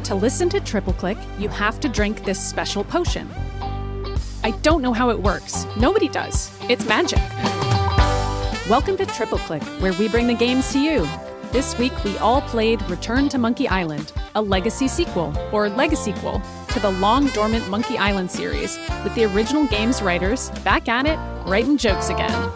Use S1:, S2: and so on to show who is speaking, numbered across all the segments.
S1: To listen to Triple Click, you have to drink this special potion. I don't know how it works. Nobody does. It's magic. Welcome to Triple Click, where we bring the games to you. This week, we all played Return to Monkey Island, a legacy sequel, or legasequel, to the long-dormant Monkey Island series, with the original game's writers back at it, writing jokes again.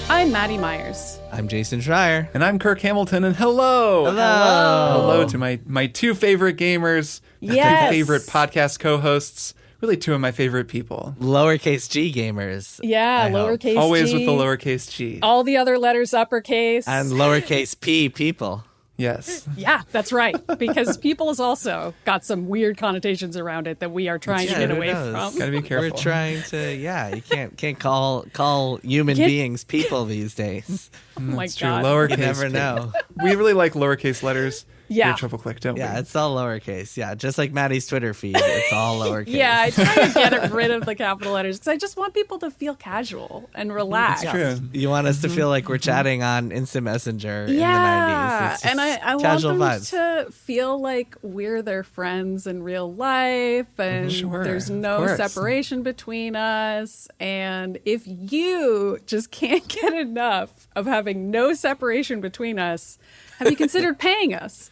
S1: I'm Maddy Myers.
S2: I'm Jason Schreier.
S3: And I'm Kirk Hamilton, and hello! Hello to my two favorite gamers,
S1: Yes.
S3: two favorite podcast co-hosts, really two of my favorite people.
S2: Lowercase g gamers.
S1: Yeah, lowercase
S3: Always
S1: g.
S3: with the lowercase g.
S1: All the other letters uppercase.
S2: And lowercase p people.
S3: Yes.
S1: Yeah, that's right. Because people has also got some weird connotations around it that we are trying to get away from.
S3: Gotta be careful.
S2: We're trying to, you can't call human beings people these days.
S1: Oh my
S3: It's true.
S1: God.
S3: Lowercase.
S2: You never know.
S3: We really like lowercase letters.
S1: Yeah.
S3: Here at Triple Click, don't we?
S2: Yeah, it's all lowercase. Yeah, just like Maddy's Twitter feed, it's all lowercase.
S1: Yeah, I try to get rid of the capital letters because I just want people to feel casual and relaxed.
S3: It's true.
S2: You want us to feel like we're chatting on Instant Messenger in the 90s.
S1: Yeah,
S2: It's just
S1: and I want
S2: casual
S1: them
S2: vibes.
S1: to feel like we're their friends in real life, and
S3: Sure,
S1: there's
S3: of
S1: no
S3: course.
S1: separation between us. And if you just can't get enough of having no separation between us, have you considered paying us?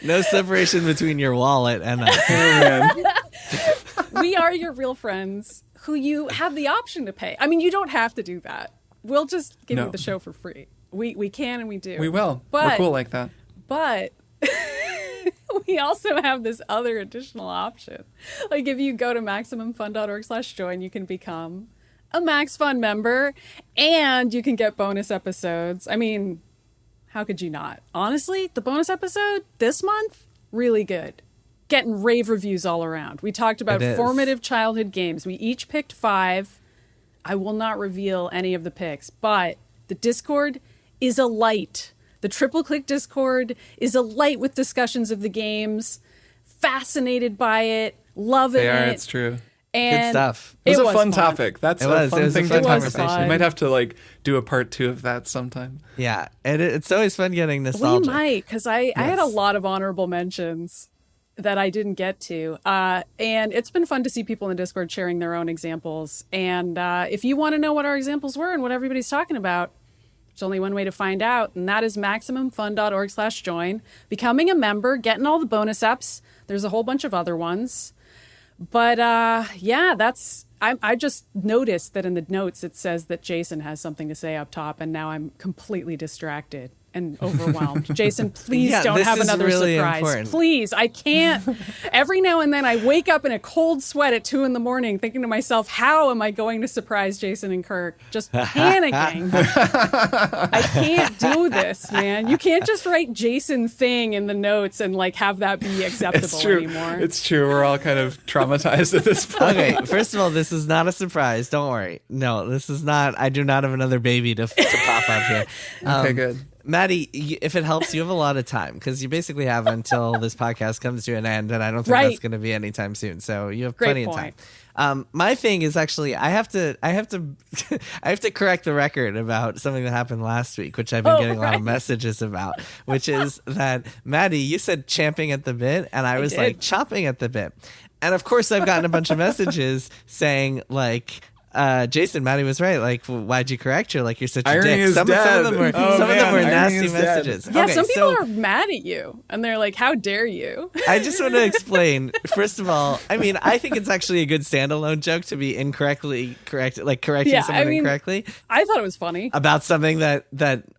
S2: No separation between your wallet and us.
S3: Oh, man.
S1: We are your real friends who you have the option to pay. I mean, you don't have to do that. We'll just give
S3: No.
S1: you the show for free. We can and we do.
S3: We will.
S1: But,
S3: We're cool like that.
S1: But we also have this other additional option. Like if you go to MaximumFun.org/join, you can become a Max Fun member and you can get bonus episodes. I mean, how could you not? Honestly, the bonus episode this month, really good. Getting rave reviews all around. We talked about
S2: It is.
S1: formative childhood games. We each picked 5. I will not reveal any of the picks, but the Discord is alight. The Triple Click Discord is alight with discussions of the games. Fascinated by it. Loving
S3: They are,
S1: it.
S3: it's true.
S1: And
S2: Good stuff.
S3: It was a fun
S1: fun
S3: topic. That's
S2: It
S3: a
S2: was.
S3: fun
S2: It was a
S3: thing
S2: fun
S3: to talk
S2: conversation.
S3: about.
S1: Fun.
S3: We might have to do a part 2 of that sometime.
S2: Yeah, and it's always fun getting nostalgic.
S1: We might, because I had a lot of honorable mentions that I didn't get to. And it's been fun to see people in the Discord sharing their own examples. And if you want to know what our examples were and what everybody's talking about, there's only one way to find out, and that is MaximumFun.org/join. Becoming a member, getting all the bonus apps. There's a whole bunch of other ones. But yeah, I just noticed that in the notes it says that Jason has something to say up top, and now I'm completely distracted and overwhelmed. Jason, please
S2: Yeah,
S1: don't
S2: this
S1: have
S2: is
S1: another
S2: really
S1: surprise.
S2: important.
S1: Please, I can't. Every now and then I wake up in a cold sweat at 2 a.m. thinking to myself, how am I going to surprise Jason and Kirk? Just panicking. I can't do this, man. You can't just write Jason thing in the notes and have that be acceptable
S3: It's true.
S1: anymore.
S3: It's true. We're all kind of traumatized at this point.
S2: Okay, first of all, this is not a surprise. Don't worry. No, this is not. I do not have another baby to pop up here.
S3: Okay, good.
S2: Maddy, if it helps, you have a lot of time because you basically have until this podcast comes to an end, and I don't think
S1: Right.
S2: that's going to be anytime soon. So you have
S1: Great
S2: plenty
S1: point.
S2: of time. My thing is actually I have to I have to correct the record about something that happened last week, which I've been getting a lot of messages about, which is that Maddy, you said champing at the bit, and I was
S1: did.
S2: like chopping at the bit, and of course I've gotten a bunch of messages saying like. Jason, Maddy was right. Like, why'd you correct her? Like, you're such a
S3: Irony
S2: dick.
S3: is
S2: Some of
S3: dead.
S2: them were,
S3: Oh,
S2: some of them
S3: man,
S2: were
S3: irony
S2: nasty
S3: is dead.
S2: messages.
S1: Yeah,
S2: Okay,
S1: some people
S2: so
S1: are mad at you, and they're like, how dare you?
S2: I just want to explain. First of all, I mean, I think it's actually a good standalone joke to be incorrectly corrected, like correcting
S1: Yeah,
S2: someone
S1: I mean,
S2: incorrectly
S1: I thought it was funny.
S2: about something that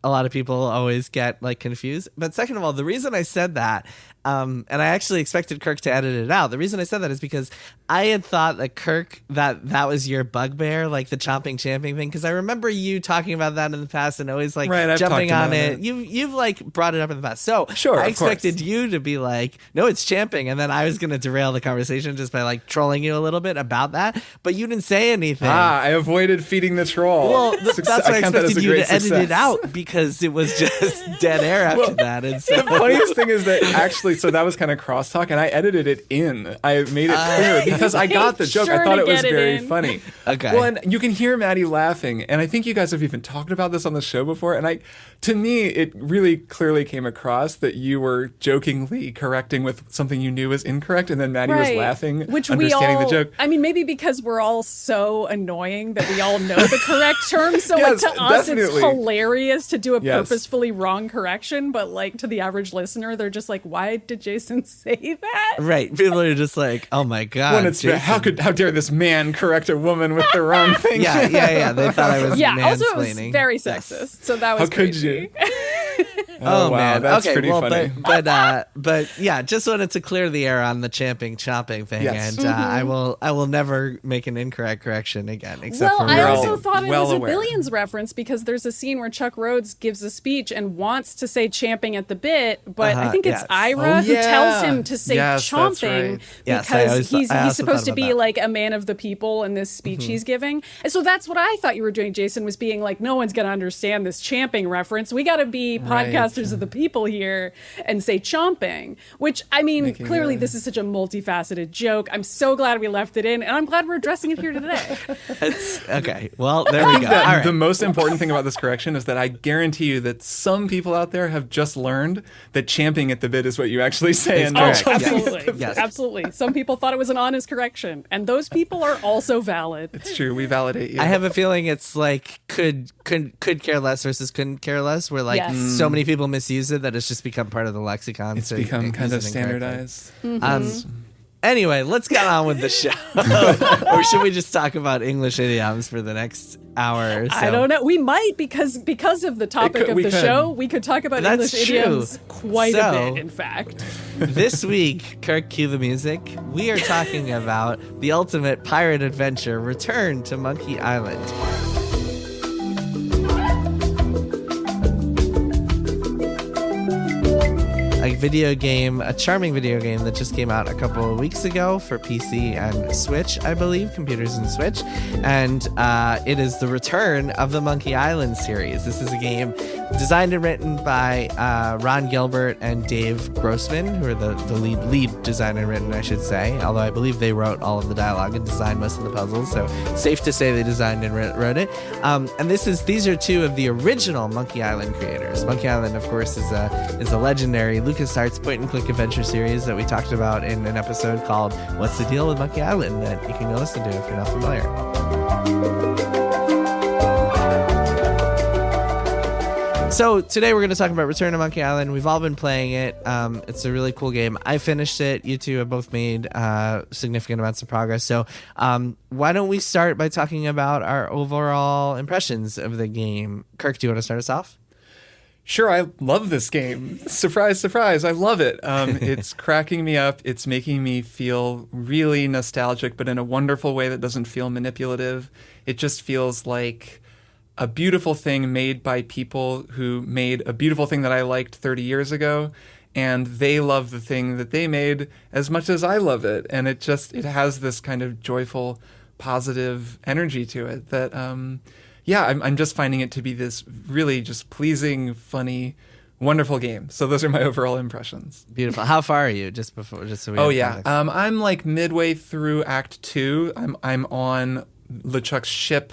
S2: a lot of people always get like confused. But second of all, the reason I said that, and I actually expected Kirk to edit it out. The reason I said that is because I had thought that Kirk, that was your bugbear, like the chomping champing thing. Because I remember you talking about that in the past and always like
S3: Right, I've
S2: jumping
S3: talked
S2: on
S3: about
S2: it. You've like brought it up in the past. So
S3: Sure,
S2: I
S3: of course.
S2: expected you to be like, no, it's champing, and then I was going to derail the conversation just by like trolling you a little bit about that. But you didn't say anything.
S3: I avoided feeding the troll.
S2: Well, that's why I
S3: count that as
S2: expected
S3: a
S2: you
S3: great
S2: to edit it
S3: success.
S2: out because it was just dead air after that. And so,
S3: The funniest thing is that actually so that was kind of crosstalk, and I edited it in. I made it clear because I got the joke.
S1: Sure
S3: I thought
S1: to
S3: it was
S1: get it
S3: very
S1: in.
S3: funny.
S2: Okay.
S3: Well, and you can hear Maddy laughing, and I think you guys have even talked about this on the show before. And to me, it really clearly came across that you were jokingly correcting with something you knew was incorrect, and then Maddy was laughing,
S1: which
S3: understanding the joke.
S1: I mean, maybe because we're all so annoying that we all know the correct term. So
S3: Yes,
S1: like to us,
S3: definitely.
S1: it's hilarious to do a
S3: Yes.
S1: purposefully wrong correction. But like to the average listener, they're just like, why did Jason say that?
S2: Right. People are just like, oh my God.
S3: When it's
S2: Jason.
S3: how dare this man correct a woman with the wrong thing?
S2: Yeah. They thought I was
S1: Yeah. Also, it was
S2: mansplaining.
S1: very
S2: Yes.
S1: sexist. So that was
S3: How could
S1: crazy.
S3: you?
S2: Oh,
S3: wow,
S2: man,
S3: that's
S2: okay,
S3: pretty
S2: well,
S3: funny.
S2: But yeah, just wanted to clear the air on the chomping thing,
S3: Yes.
S2: and I will never make an incorrect correction again, except
S1: Well,
S2: for
S1: I
S3: we're
S1: also
S3: all
S1: thought it
S3: well
S1: was a
S3: aware.
S1: Billions reference because there's a scene where Chuck Rhodes gives a speech and wants to say champing at the bit, but I think it's
S2: yes.
S1: Ira
S3: Oh,
S1: who
S3: yeah.
S1: tells him to say
S3: Yes, that's
S1: chomping
S3: right.
S2: Yes, I
S1: because
S2: always thought- I
S1: he's
S2: also
S1: supposed
S2: thought
S1: to
S2: about
S1: be
S2: that.
S1: like a man of the people in this speech he's giving. And so that's what I thought you were doing, Jason, was being like, no one's going to understand this champing reference. We got to be
S3: Right.
S1: podcasters of the people here and say chomping, which I mean,
S3: Making
S1: clearly
S3: a-
S1: this is such a multifaceted joke. I'm so glad we left it in, and I'm glad we're addressing it here today.
S2: okay. Well, there we go.
S3: That
S2: All right.
S3: The most important thing about this correction is that I guarantee you that some people out there have just learned that champing at the bit is what you actually say.
S2: It's
S3: And
S1: Oh,
S3: not
S2: correct.
S3: chomping.
S1: absolutely.
S2: Yes.
S1: Absolutely. Some people thought it was an honest correction, and those people are also valid.
S3: It's true. We validate you.
S2: I have a feeling it's like could care less versus couldn't care less, where like
S1: Yes.
S2: so many people misuse it that it's just become part of the lexicon.
S3: It's
S2: to
S3: become
S2: use
S3: kind
S2: it
S3: of
S2: incorrectly.
S3: standardized.
S2: Anyway, let's get on with the show. Or should we just talk about English idioms for the next hour or so?
S1: I don't know. We might because of the topic of
S3: we
S1: the
S3: could.
S1: show. We could talk about
S2: That's
S1: English
S2: true.
S1: idioms quite a
S2: So-
S1: bit, in fact.
S2: This week, Kirk, cue the music. We are talking about the ultimate pirate adventure, Return to Monkey Island. A video game, a charming video game that just came out a couple of weeks ago for PC and Switch, I believe, computers and Switch. And it is the return of the Monkey Island series. This is a game designed and written by Ron Gilbert and Dave Grossman, who are the lead designed and written, I should say. Although I believe they wrote all of the dialogue and designed most of the puzzles, so safe to say they designed and wrote it. And these are two of the original Monkey Island creators. Monkey Island, of course, is a legendary LucasArts point-and-click adventure series that we talked about in an episode called "What's the Deal with Monkey Island?" that you can go listen to if you're not familiar. So today we're going to talk about Return to Monkey Island. We've all been playing it. It's a really cool game. I finished it. You two have both made significant amounts of progress. So why don't we start by talking about our overall impressions of the game? Kirk, do you want to start us off?
S3: Sure, I love this game. Surprise, surprise, I love it. It's cracking me up. It's making me feel really nostalgic, but in a wonderful way that doesn't feel manipulative. It just feels like a beautiful thing made by people who made a beautiful thing that I liked 30 years ago, and they love the thing that they made as much as I love it. And it has this kind of joyful, positive energy to it that, I'm just finding it to be this really just pleasing, funny, wonderful game. So those are my overall impressions.
S2: Beautiful. How far are you? Just so we
S3: Oh
S2: have
S3: yeah,
S2: context.
S3: I'm like midway through Act 2. I'm on LeChuck's ship.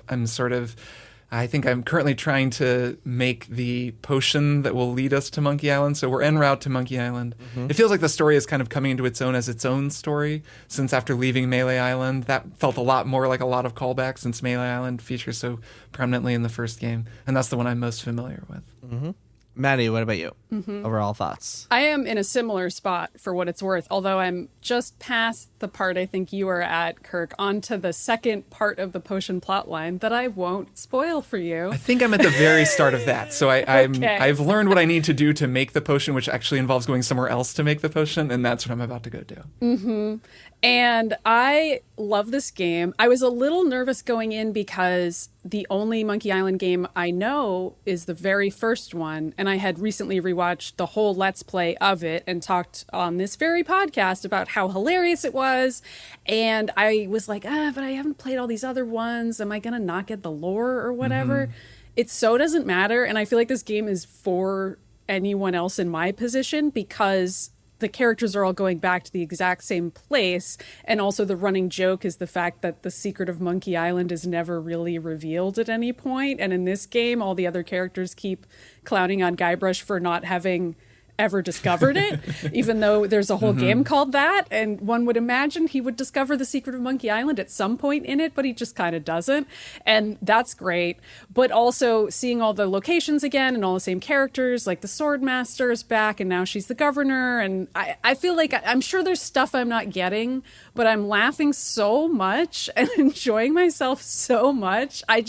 S3: I think I'm currently trying to make the potion that will lead us to Monkey Island. So we're en route to Monkey Island. It feels like the story is kind of coming into its own as its own story, since after leaving Melee Island, that felt a lot more like a lot of callbacks, since Melee Island features so prominently in the first game. And that's the one I'm most familiar with.
S2: Maddy, what about you? Overall thoughts?
S1: I am in a similar spot for what it's worth, although I'm just past the part I think you are at, Kirk, onto the second part of the potion plotline that I won't spoil for you.
S3: I think I'm at the very start of that. So
S1: Okay.
S3: I've learned what I need to do to make the potion, which actually involves going somewhere else to make the potion, and that's what I'm about to go do.
S1: And I love this game. I was a little nervous going in because the only Monkey Island game I know is the very first one. And I had recently rewatched the whole Let's Play of it and talked on this very podcast about how hilarious it was. And I was like, but I haven't played all these other ones. Am I going to not get the lore or whatever? It so doesn't matter. And I feel like this game is for anyone else in my position because the characters are all going back to the exact same place. And also the running joke is the fact that the secret of Monkey Island is never really revealed at any point. And in this game, all the other characters keep clowning on Guybrush for not having ever discovered it, even though there's a whole game called that. And one would imagine he would discover the secret of Monkey Island at some point in it, but he just kind of doesn't. And that's great. But also seeing all the locations again and all the same characters, like the Sword Master is back and now she's the governor. And I feel like I'm sure there's stuff I'm not getting, but I'm laughing so much and enjoying myself so much. I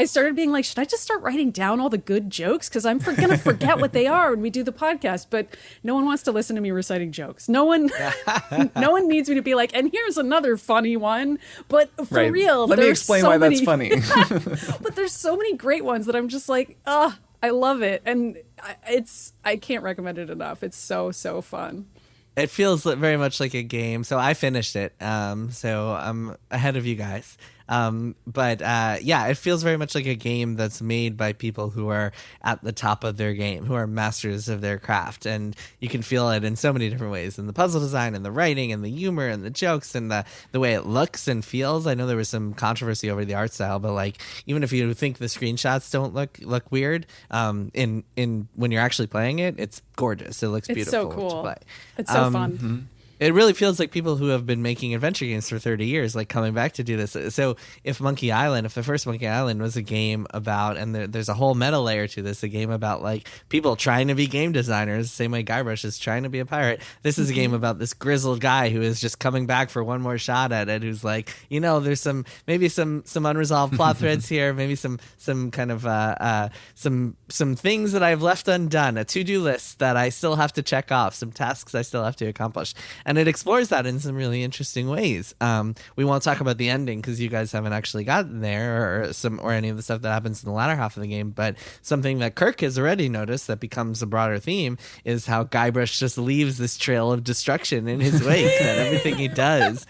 S1: started being like, should I just start writing down all the good jokes? Because I'm going to forget what they are when we do the podcast. But no one wants to listen to me reciting jokes. No one needs me to be like, and here's another funny one. But for real,
S3: let me explain why that's funny.
S1: But there's so many great ones that I'm just like, I love it. And I can't recommend it enough. It's so, so fun.
S2: It feels very much like a game. So I finished it. So I'm ahead of you guys. But it feels very much like a game that's made by people who are at the top of their game, who are masters of their craft. And you can feel it in so many different ways, in the puzzle design and the writing and the humor and the jokes and the way it looks and feels. I know there was some controversy over the art style, but like, even if you think the screenshots don't look weird, in when you're actually playing it, it's gorgeous. It looks beautiful.
S1: It's so cool.
S2: To play.
S1: It's so fun.
S2: It really feels like people who have been making adventure games for 30 years, like coming back to do this. So if the first Monkey Island was a game about, and there's a whole meta layer to this, a game about like people trying to be game designers, same way Guybrush is trying to be a pirate. This is a game about this grizzled guy who is just coming back for one more shot at it, who's like, there's maybe some unresolved plot threads here, maybe some kind of some things that I've left undone, a to-do list that I still have to check off, some tasks I still have to accomplish. And it explores that in some really interesting ways. We won't talk about the ending because you guys haven't actually gotten there, or any of the stuff that happens in the latter half of the game. But something that Kirk has already noticed that becomes a broader theme is how Guybrush just leaves this trail of destruction in his wake. That everything he does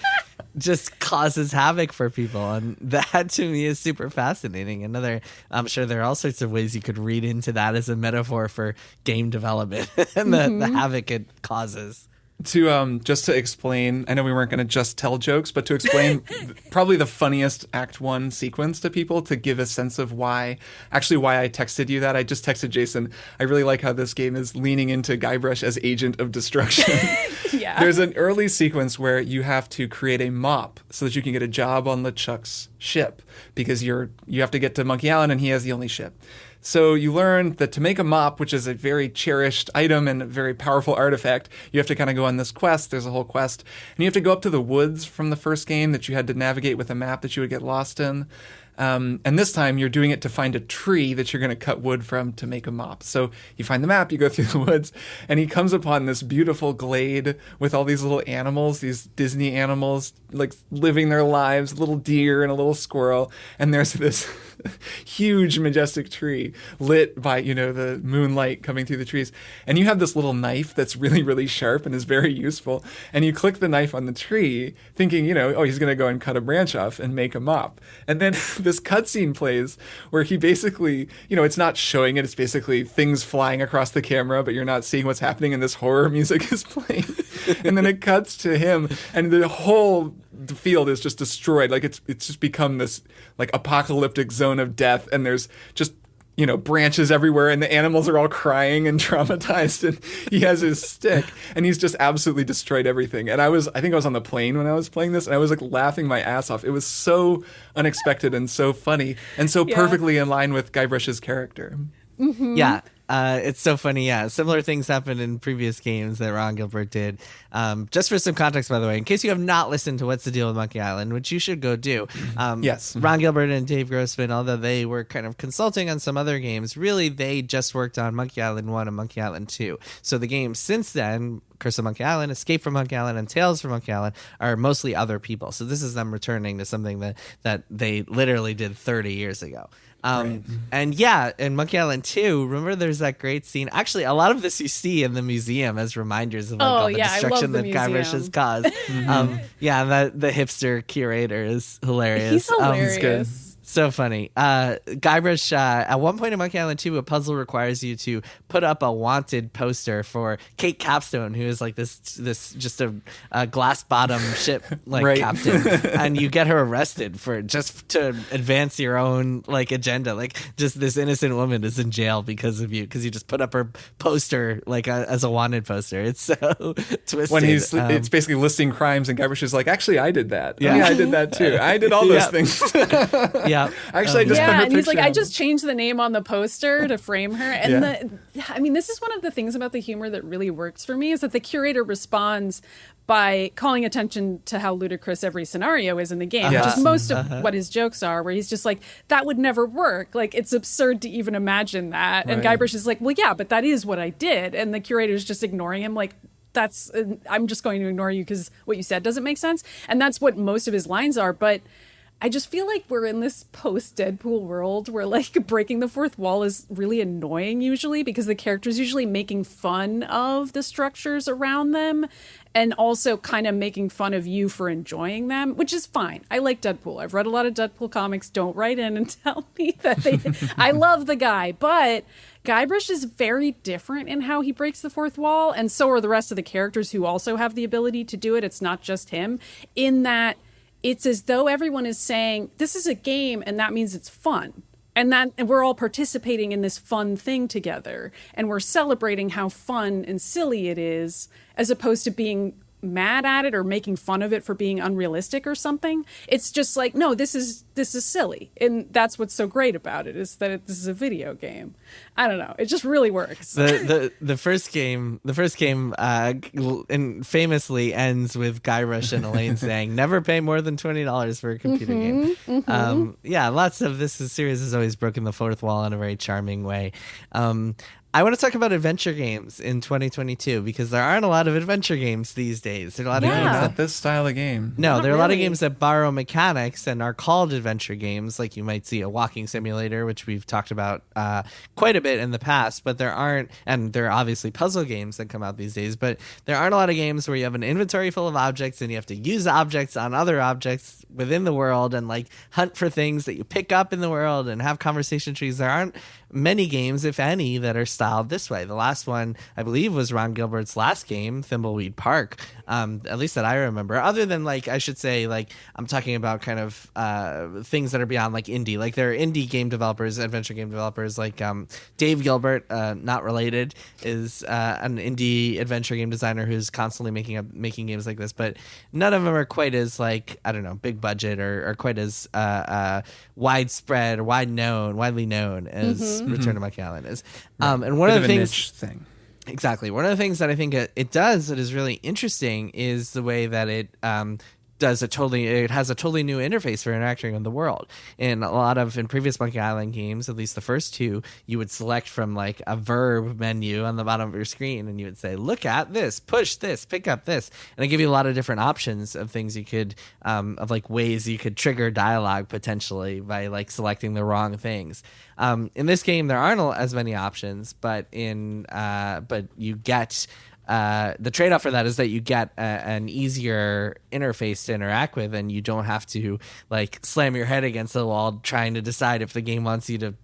S2: just causes havoc for people, and that to me is super fascinating. I'm sure there are all sorts of ways you could read into that as a metaphor for game development and the havoc it causes.
S3: Just to explain, I know we weren't going to just tell jokes, but to explain probably the funniest Act 1 sequence to people, to give a sense of why I texted you that. I just texted Jason, I really like how this game is leaning into Guybrush as agent of destruction.
S1: Yeah.
S3: There's an early sequence where you have to create a mop so that you can get a job on LeChuck's ship, because you have to get to Monkey Island and he has the only ship. So you learn that to make a mop, which is a very cherished item and a very powerful artifact, you have to kind of go on this quest. There's a whole quest. And you have to go up to the woods from the first game that you had to navigate with a map that you would get lost in. And this time you're doing it to find a tree that you're going to cut wood from to make a mop. So you find the map, you go through the woods, and he comes upon this beautiful glade with all these little animals, these Disney animals, like living their lives, a little deer and a little squirrel. And there's this huge, majestic tree lit by, the moonlight coming through the trees. And you have this little knife that's really, really sharp and is very useful. And you click the knife on the tree thinking, he's going to go and cut a branch off and make a mop. And then this cutscene plays where he basically, it's not showing it. It's basically things flying across the camera, but you're not seeing what's happening, and this horror music is playing. And then it cuts to him, and the whole field is just destroyed. Like it's just become this like apocalyptic zone of death, and there's just branches everywhere, and the animals are all crying and traumatized, and he has his stick, and he's just absolutely destroyed everything. And I think I was on the plane when I was playing this, and I was like laughing my ass off. It was so unexpected and so funny and so perfectly in line with Guybrush's character.
S1: Mm-hmm.
S2: Yeah. It's so funny. Yeah. Similar things happened in previous games that Ron Gilbert did. Just for some context, by the way, in case you have not listened to What's the Deal with Monkey Island, which you should go do.
S3: Yes.
S2: Ron Gilbert and Dave Grossman, although they were kind of consulting on some other games, really they just worked on Monkey Island 1 and Monkey Island 2. So the games since then, Curse of Monkey Island, Escape from Monkey Island, and Tales from Monkey Island are mostly other people. So this is them returning to something that they literally did 30 years ago.
S3: Right.
S2: And in Monkey Island 2, remember there's that great scene. Actually, a lot of this you see in the museum as reminders of all the destruction that Guybrush has caused. The hipster curator is hilarious.
S1: He's hilarious.
S3: He's good.
S2: So funny. Guybrush, at one point in Monkey Island 2, a puzzle requires you to put up a wanted poster for Kate Capstone, who is like this just a glass bottom ship like captain, and you get her arrested for just to advance your own like agenda. Like just this innocent woman is in jail because of you, because you just put up her poster like as a wanted poster. It's so twisted.
S3: When it's basically listing crimes, and Guybrush is like, actually, I did that. Yeah, I did that too. I did all those things.
S2: Yeah.
S3: Actually, I just put her
S1: and he's like,
S3: picture
S1: I
S3: on.
S1: just changed the name on the poster to frame her. And I mean, this is one of the things about the humor that really works for me, is that the curator responds by calling attention to how ludicrous every scenario is in the game, which is most of what his jokes are, where he's just like, that would never work. Like, it's absurd to even imagine that. And Guybrush is like, well, yeah, but that is what I did. And the curator's just ignoring him like, I'm just going to ignore you because what you said doesn't make sense. And that's what most of his lines are. But I just feel like we're in this post-Deadpool world where like breaking the fourth wall is really annoying usually, because the character's usually making fun of the structures around them and also kind of making fun of you for enjoying them, which is fine. I like Deadpool. I've read a lot of Deadpool comics. Don't write in and tell me that I love the guy, but Guybrush is very different in how he breaks the fourth wall, and so are the rest of the characters who also have the ability to do it. It's not just him, in that it's as though everyone is saying, this is a game and that means it's fun. And we're all participating in this fun thing together. And we're celebrating how fun and silly it is, as opposed to being mad at it or making fun of it for being unrealistic or something. It's just like, no, this is silly. And that's what's so great about it, is that this is a video game. I don't know. It just really works.
S2: The first game and famously ends with Guybrush and Elaine saying, never pay more than $20 for a computer game. Lots of this series has always broken the fourth wall in a very charming way. I want to talk about adventure games in 2022, because there aren't a lot of adventure games these days. There are a lot of games
S3: Not this style of game.
S2: No, there are a lot of games that borrow mechanics and are called adventure games. Like you might see a walking simulator, which we've talked about quite a bit in the past, but there aren't, and there are obviously puzzle games that come out these days, but there aren't a lot of games where you have an inventory full of objects and you have to use objects on other objects within the world and like hunt for things that you pick up in the world and have conversation trees. There aren't many games, if any, that are styled this way. The last one, I believe, was Ron Gilbert's last game, Thimbleweed Park, at least that I remember. Other than, like, I should say, like, I'm talking about kind of things that are beyond, like, indie. Like, there are indie game developers, adventure game developers, like Dave Gilbert, not related, is an indie adventure game designer who's constantly making games like this, but none of them are quite as, like, I don't know, big budget or quite as widespread or widely known as Return to Monkey Island is. And one of the things,
S3: niche thing.
S2: Exactly. One of the things that I think it does that is really interesting is the way that it has a totally new interface for interacting with the world. In previous Monkey Island games, at least the first two, you would select from like a verb menu on the bottom of your screen, and you would say, look at this, push this, pick up this. And it give you a lot of different options of things you could, of like ways you could trigger dialogue potentially by like selecting the wrong things. In this game, there aren't as many options, but you get the trade-off for that is that you get an easier interface to interact with, and you don't have to like slam your head against the wall trying to decide if the game wants you to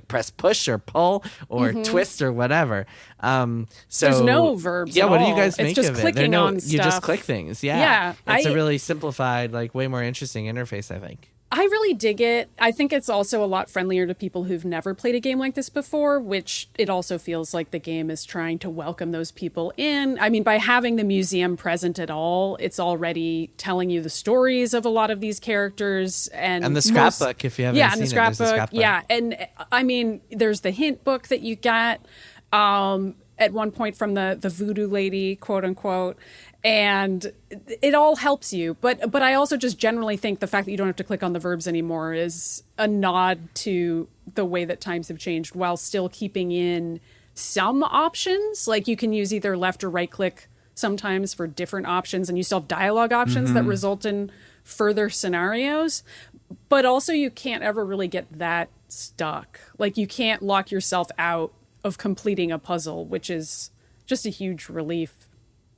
S2: press push or pull or twist or whatever. So
S1: there's no verbs.
S2: Yeah,
S1: at
S2: what do you
S1: all.
S2: guys make
S1: it's just
S2: of it?
S1: clicking on stuff.
S2: You just click things.
S1: Yeah,
S2: it's a really simplified, like way more interesting interface, I think.
S1: I really dig it. I think it's also a lot friendlier to people who've never played a game like this before, which it also feels like the game is trying to welcome those people in. I mean, by having the museum present at all, it's already telling you the stories of a lot of these characters. And
S2: the scrapbook, if you haven't seen
S1: the
S2: it, there's a scrapbook.
S1: Yeah, and I mean, there's the hint book that you get at one point from the voodoo lady, quote unquote. And it all helps you. But I also just generally think the fact that you don't have to click on the verbs anymore is a nod to the way that times have changed, while still keeping in some options. Like you can use either left or right click sometimes for different options, and you still have dialogue options that result in further scenarios. But also you can't ever really get that stuck. Like you can't lock yourself out of completing a puzzle, which is just a huge relief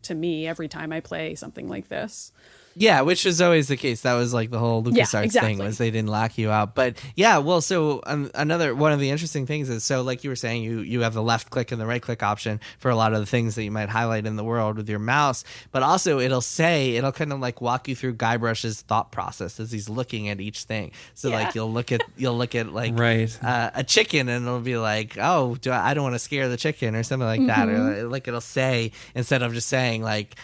S1: to me every time I play something like this.
S2: Yeah, which was always the case. That was like the whole LucasArts thing, was they didn't lock you out. But yeah, well, so another one of the interesting things is, so like you were saying, you have the left click and the right click option for a lot of the things that you might highlight in the world with your mouse. But also it'll kind of like walk you through Guybrush's thought process as he's looking at each thing. So like you'll look at like a chicken, and it'll be like, oh, I don't want to scare the chicken or something like that. Or like it'll say, instead of just saying like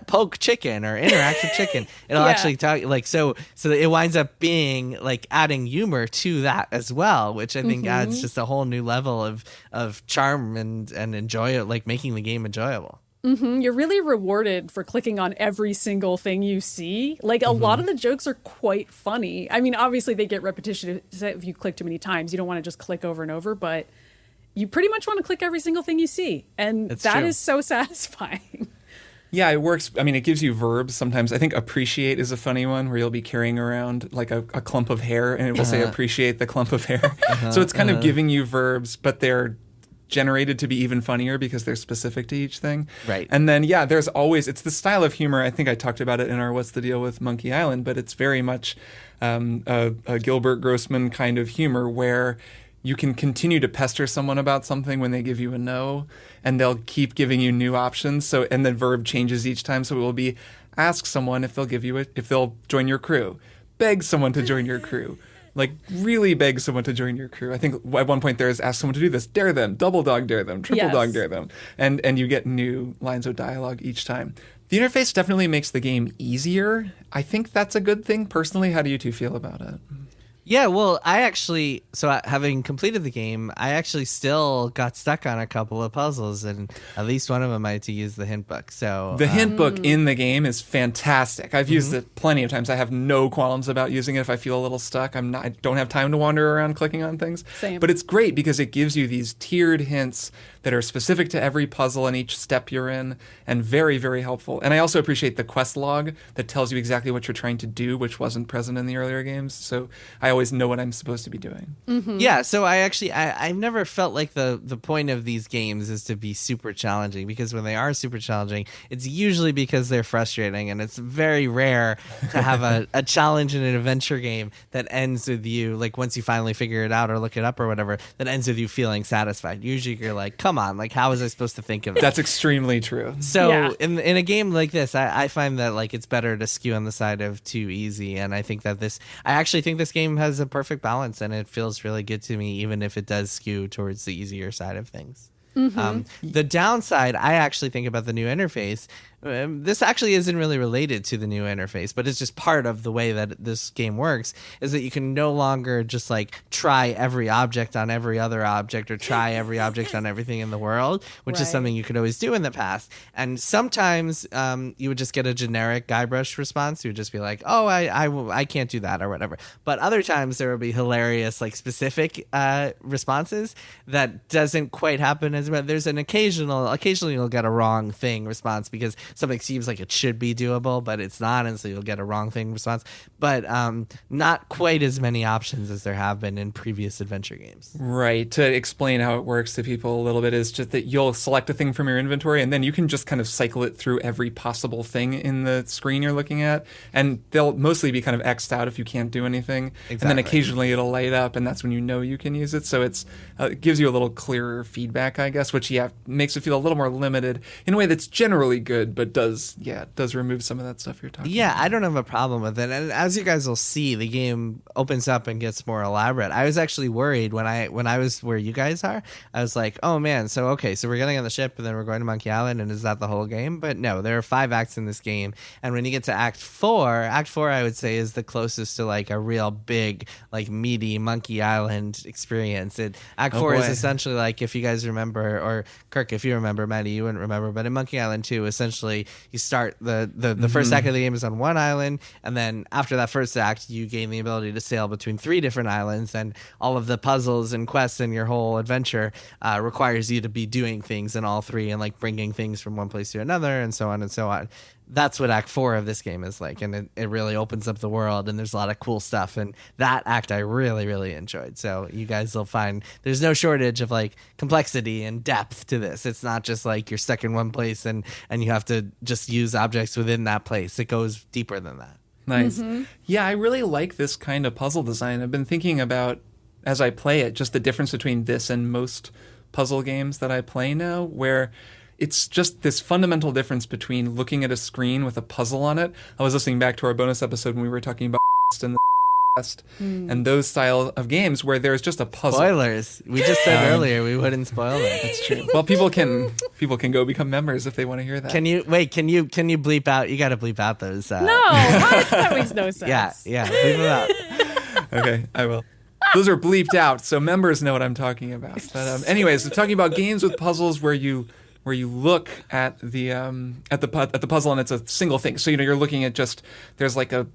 S2: poke chicken or interact with chicken, it'll actually talk like, so it winds up being like adding humor to that as well, which I think adds just a whole new level of charm and enjoy it, like making the game enjoyable.
S1: You're really rewarded for clicking on every single thing you see. Like, a lot of the jokes are quite funny. I mean, obviously they get repetitive if you click too many times. You don't want to just click over and over, but you pretty much want to click every single thing you see, and that is so satisfying.
S3: Yeah, it works. I mean, it gives you verbs sometimes. I think appreciate is a funny one, where you'll be carrying around like a clump of hair, and it will say appreciate the clump of hair. So it's kind of giving you verbs, but they're generated to be even funnier because they're specific to each thing.
S2: Right.
S3: And then, there's always, it's the style of humor. I think I talked about it in our What's the Deal with Monkey Island, but it's very much a Gilbert Grossman kind of humor, where you can continue to pester someone about something when they give you a no, and they'll keep giving you new options. So, and the verb changes each time. So it will be ask someone if they'll join your crew, beg someone to join your crew, like really beg someone to join your crew. I think at one point there is ask someone to do this, dare them, double dog dare them, triple dog dare them, and you get new lines of dialogue each time. The interface definitely makes the game easier. I think that's a good thing. Personally, how do you two feel about it?
S2: Yeah, well, having completed the game, I actually still got stuck on a couple of puzzles, and at least one of them I had to use the hint book. So
S3: the hint book in the game is fantastic. I've used it plenty of times. I have no qualms about using it if I feel a little stuck. I don't have time to wander around clicking on things.
S1: Same.
S3: But it's great because it gives you these tiered hints that are specific to every puzzle and each step you're in, and very, very helpful. And I also appreciate the quest log that tells you exactly what you're trying to do, which wasn't present in the earlier games. So I always know what I'm supposed to be doing.
S2: Yeah, so I've never felt like the point of these games is to be super challenging, because when they are super challenging, it's usually because they're frustrating, and it's very rare to have a challenge in an adventure game that ends with you, like once you finally figure it out or look it up or whatever, that ends with you feeling satisfied. Usually you're like, come on, like how was I supposed to think of it?
S3: That's extremely true.
S2: So in a game like this, I find that like it's better to skew on the side of too easy, and I actually think this game has a perfect balance, and it feels really good to me, even if it does skew towards the easier side of things. The downside, I actually think about the new interface. This actually isn't really related to the new interface, but it's just part of the way that this game works, is that you can no longer just like try every object on every other object, or try every object on everything in the world, which is something you could always do in the past. And sometimes you would just get a generic Guybrush response. You would just be like, oh, I can't do that or whatever. But other times there will be hilarious, like specific responses that doesn't quite happen as well. There's occasionally you'll get a wrong thing response because something seems like it should be doable, but it's not, and so you'll get a wrong thing response. But not quite as many options as there have been in previous adventure games.
S3: Right. To explain how it works to people a little bit is just that you'll select a thing from your inventory, and then you can just kind of cycle it through every possible thing in the screen you're looking at, and they'll mostly be kind of X'd out if you can't do anything. Exactly. And then occasionally it'll light up, and that's when you know you can use it. So it gives you a little clearer feedback, I guess, which makes it feel a little more limited in a way that's generally good, but does remove some of that stuff you're talking about.
S2: Yeah, I don't have a problem with it. And as you guys will see, the game opens up and gets more elaborate. I was actually worried when I was where you guys are. I was like, oh man, so we're getting on the ship and then we're going to Monkey Island, and is that the whole game? But no, there are 5 acts in this game. And when you get to Act 4 I would say is the closest to like a real big, like meaty Monkey Island experience. Act 4 is essentially like, if you guys remember, or Kirk, if you remember, Maddy, you wouldn't remember, but in Monkey Island 2, essentially you start the first act of the game is on one island, and then after that first act you gain the ability to sail between 3 different islands, and all of the puzzles and quests in your whole adventure requires you to be doing things in all 3 and like bringing things from one place to another, and so on and so on. that's what Act 4 of this game is like, and it really opens up the world, and there's a lot of cool stuff, and that act I really, really enjoyed. So you guys will find there's no shortage of like complexity and depth to this. It's not just like you're stuck in one place and you have to just use objects within that place. It goes deeper than that.
S3: Nice. Yeah, I really like this kind of puzzle design. I've been thinking about, as I play it, just the difference between this and most puzzle games that I play now, where it's just this fundamental difference between looking at a screen with a puzzle on it. I was listening back to our bonus episode when we were talking about and the and those style of games where there's just a puzzle.
S2: Spoilers. We just said earlier we wouldn't spoil them.
S3: That's true. Well, people can go become members if they want to hear that.
S2: Can you bleep out? You got to bleep out those.
S1: No, what? That makes no sense.
S2: Yeah, bleep them out.
S3: Okay, I will. Those are bleeped out, so members know what I'm talking about. But anyways, I'm talking about games with puzzles where you look at the puzzle and it's a single thing. So you're looking at just there's like a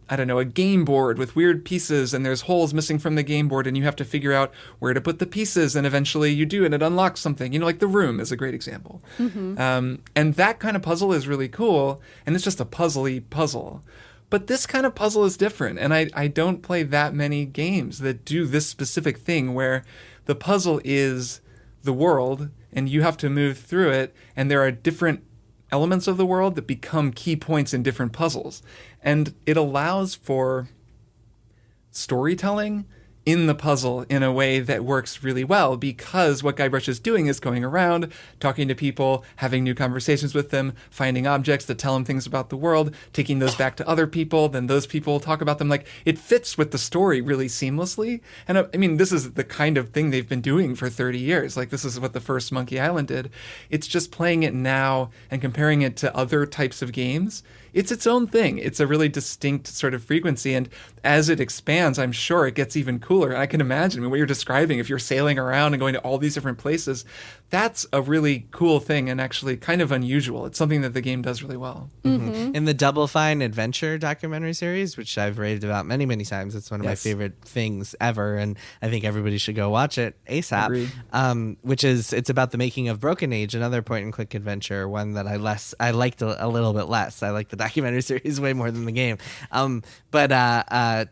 S3: game board with weird pieces and there's holes missing from the game board and you have to figure out where to put the pieces and eventually you do and it unlocks something. Like The Room is a great example. And that kind of puzzle is really cool and it's just a puzzly puzzle. But this kind of puzzle is different, and I don't play that many games that do this specific thing where the puzzle is the world and you have to move through it, and there are different elements of the world that become key points in different puzzles. And it allows for storytelling in the puzzle in a way that works really well because what Guybrush is doing is going around, talking to people, having new conversations with them, finding objects that tell him things about the world, taking those back to other people, then those people talk about them. Like, it fits with the story really seamlessly. And I mean, this is the kind of thing they've been doing for 30 years. Like, this is what the first Monkey Island did. It's just playing it now and comparing it to other types of games. It's its own thing. It's a really distinct sort of frequency. And as it expands, I'm sure it gets even cooler. And I can imagine what you're describing, if you're sailing around and going to all these different places, that's a really cool thing and actually kind of unusual. It's something that the game does really well.
S2: In the Double Fine Adventure documentary series, which I've raved about many, many times, it's one of my favorite things ever. And I think everybody should go watch it ASAP. It's about the making of Broken Age, another point and click adventure, one that I liked a little bit less. I like the documentary series way more than the game. But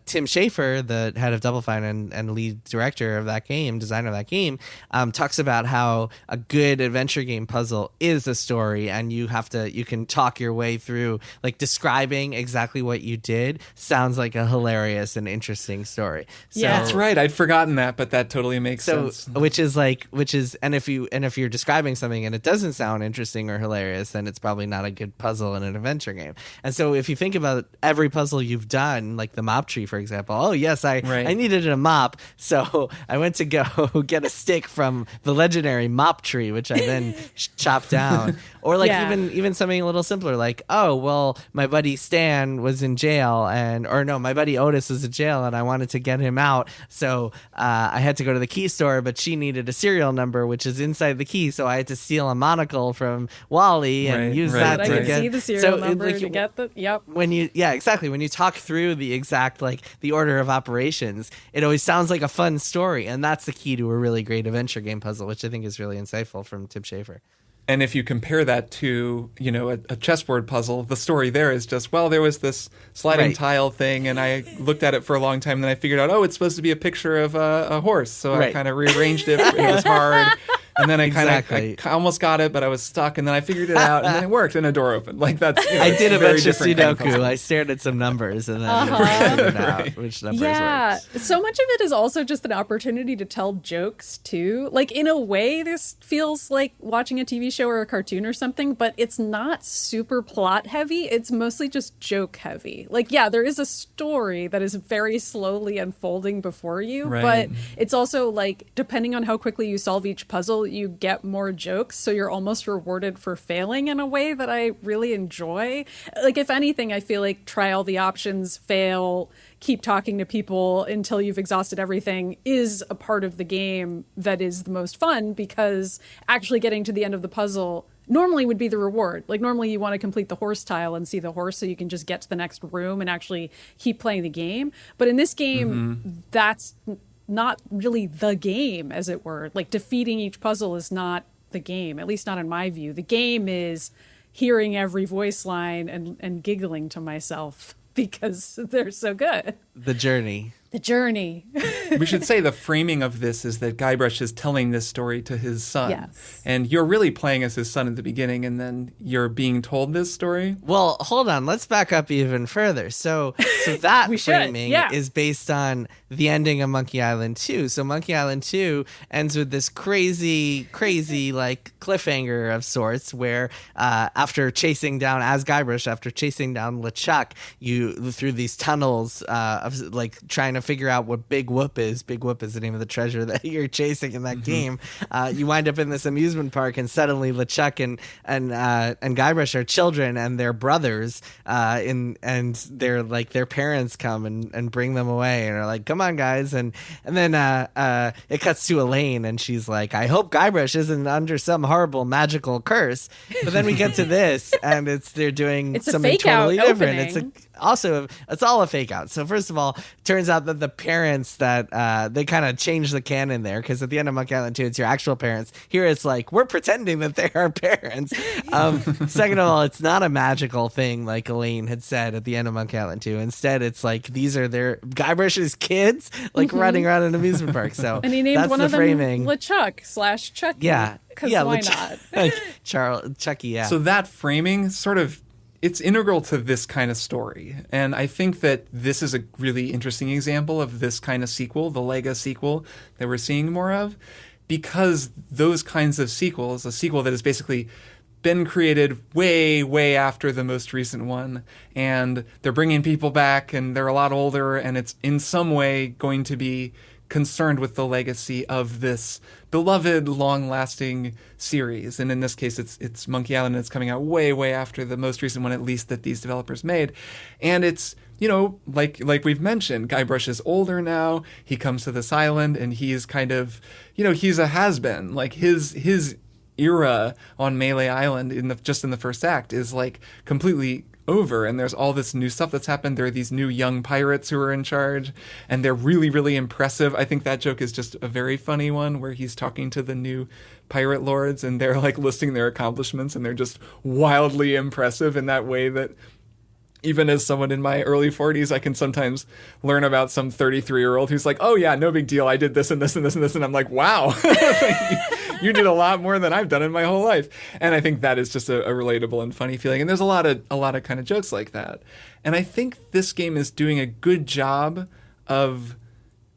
S2: Tim Schafer, the head of Double Fine and lead director of that game, designer of that game, talks about how a good adventure game puzzle is a story, and you can talk your way through, like, describing exactly what you did sounds like a hilarious and interesting story. So,
S3: yeah, that's right. I'd forgotten that, but that totally makes sense.
S2: And if you're describing something and it doesn't sound interesting or hilarious, then it's probably not a good puzzle in an adventure game. And so if you think about every puzzle you've done, like the mop tree, for example, I needed a mop, so I went to go get a stick from the legendary mop tree, which I then chopped down. Or even something a little simpler, like, oh, well, my buddy Stan was in jail, my buddy Otis was in jail, and I wanted to get him out, so I had to go to the key store, but she needed a serial number, which is inside the key, so I had to steal a monocle from Wally and use that to get.
S1: See the serial number to get the. Yep.
S2: When you talk through the exact, like, the order of operations, it always sounds like a fun story, and that's the key to a really great adventure game puzzle, which I think is really insightful from Tim Schafer.
S3: And if you compare that to, a chessboard puzzle, the story there is just, well, there was this sliding tile thing, and I looked at it for a long time, and then I figured out, it's supposed to be a picture of a horse. So I kind of rearranged it. It was hard. And then I almost got it, but I was stuck, and then I figured it out, and then it worked, and a door opened. Like, that's,
S2: I did a bunch of Sudoku. I stared at some numbers, and then figured out which numbers worked.
S1: Yeah, so much of it is also just an opportunity to tell jokes, too. Like, in a way, this feels like watching a TV show or a cartoon or something, but it's not super plot heavy. It's mostly just joke heavy. Like, yeah, there is a story that is very slowly unfolding before you, but it's also, like, depending on how quickly you solve each puzzle, you get more jokes, so you're almost rewarded for failing in a way that I really enjoy. Like, if anything, I feel like try all the options, fail, keep talking to people until you've exhausted everything is a part of the game that is the most fun, because actually getting to the end of the puzzle normally would be the reward. Like, normally you want to complete the horse tile and see the horse so you can just get to the next room and actually keep playing the game. But in this game, that's not really the game, as it were. Like, defeating each puzzle is not the game, at least not in my view. The game is hearing every voice line and giggling to myself because they're so good.
S2: The journey.
S1: The journey.
S3: We should say the framing of this is that Guybrush is telling this story to his son.
S1: Yes.
S3: And you're really playing as his son at the beginning, and then you're being told this story.
S2: Well, hold on. Let's back up even further. So that framing is based on the ending of Monkey Island 2. So Monkey Island 2 ends with this crazy like cliffhanger of sorts where after chasing down LeChuck, you through these tunnels of like trying to figure out what Big Whoop is. Big Whoop is the name of the treasure that you're chasing in that game. You wind up in this amusement park, and suddenly LeChuck and Guybrush are children, and they're brothers. And they're like their parents come and bring them away, and are like, "Come on, guys!" And then it cuts to Elaine, and she's like, "I hope Guybrush isn't under some horrible magical curse." But then we get to this, and they're doing something totally different.
S1: Opening.
S2: It's all a fake out. So first of all, it turns out that the parents that they kind of changed the canon there, because at the end of Monkey Island 2, it's your actual parents. Here it's like, we're pretending that they are parents. Second of all, it's not a magical thing like Elaine had said at the end of Monkey Island 2. Instead, it's like these are their Guybrush's kids like running around an amusement park. So
S1: and he named
S2: that's
S1: one
S2: the
S1: of them
S2: framing.
S1: LeChuck/Chucky.
S2: Yeah.
S1: Because why not?
S2: Chucky, yeah.
S3: So that framing sort of, it's integral to this kind of story. And I think that this is a really interesting example of this kind of sequel, the legasequel that we're seeing more of, because those kinds of sequels, a sequel that has basically been created way, way after the most recent one, and they're bringing people back and they're a lot older, and it's in some way going to be concerned with the legacy of this beloved, long-lasting series. And in this case, it's Monkey Island, and it's coming out way, way after the most recent one, at least, that these developers made. And it's, you know, like we've mentioned, Guybrush is older now. He comes to this island, and he's kind of, you know, he's a has-been. Like, his era on Melee Island just in the first act is, like, completely over, and there's all this new stuff that's happened. There are these new young pirates who are in charge, and they're really, really impressive. I think that joke is just a very funny one, where he's talking to the new pirate lords, and they're like listing their accomplishments, and they're just wildly impressive in that way that even as someone in my early 40s, I can sometimes learn about some 33-year-old who's like, "Oh yeah, no big deal. I did this and this and this and this." And I'm like, "Wow, you did a lot more than I've done in my whole life." And I think that is just a relatable and funny feeling. And there's a lot of kind of jokes like that. And I think this game is doing a good job of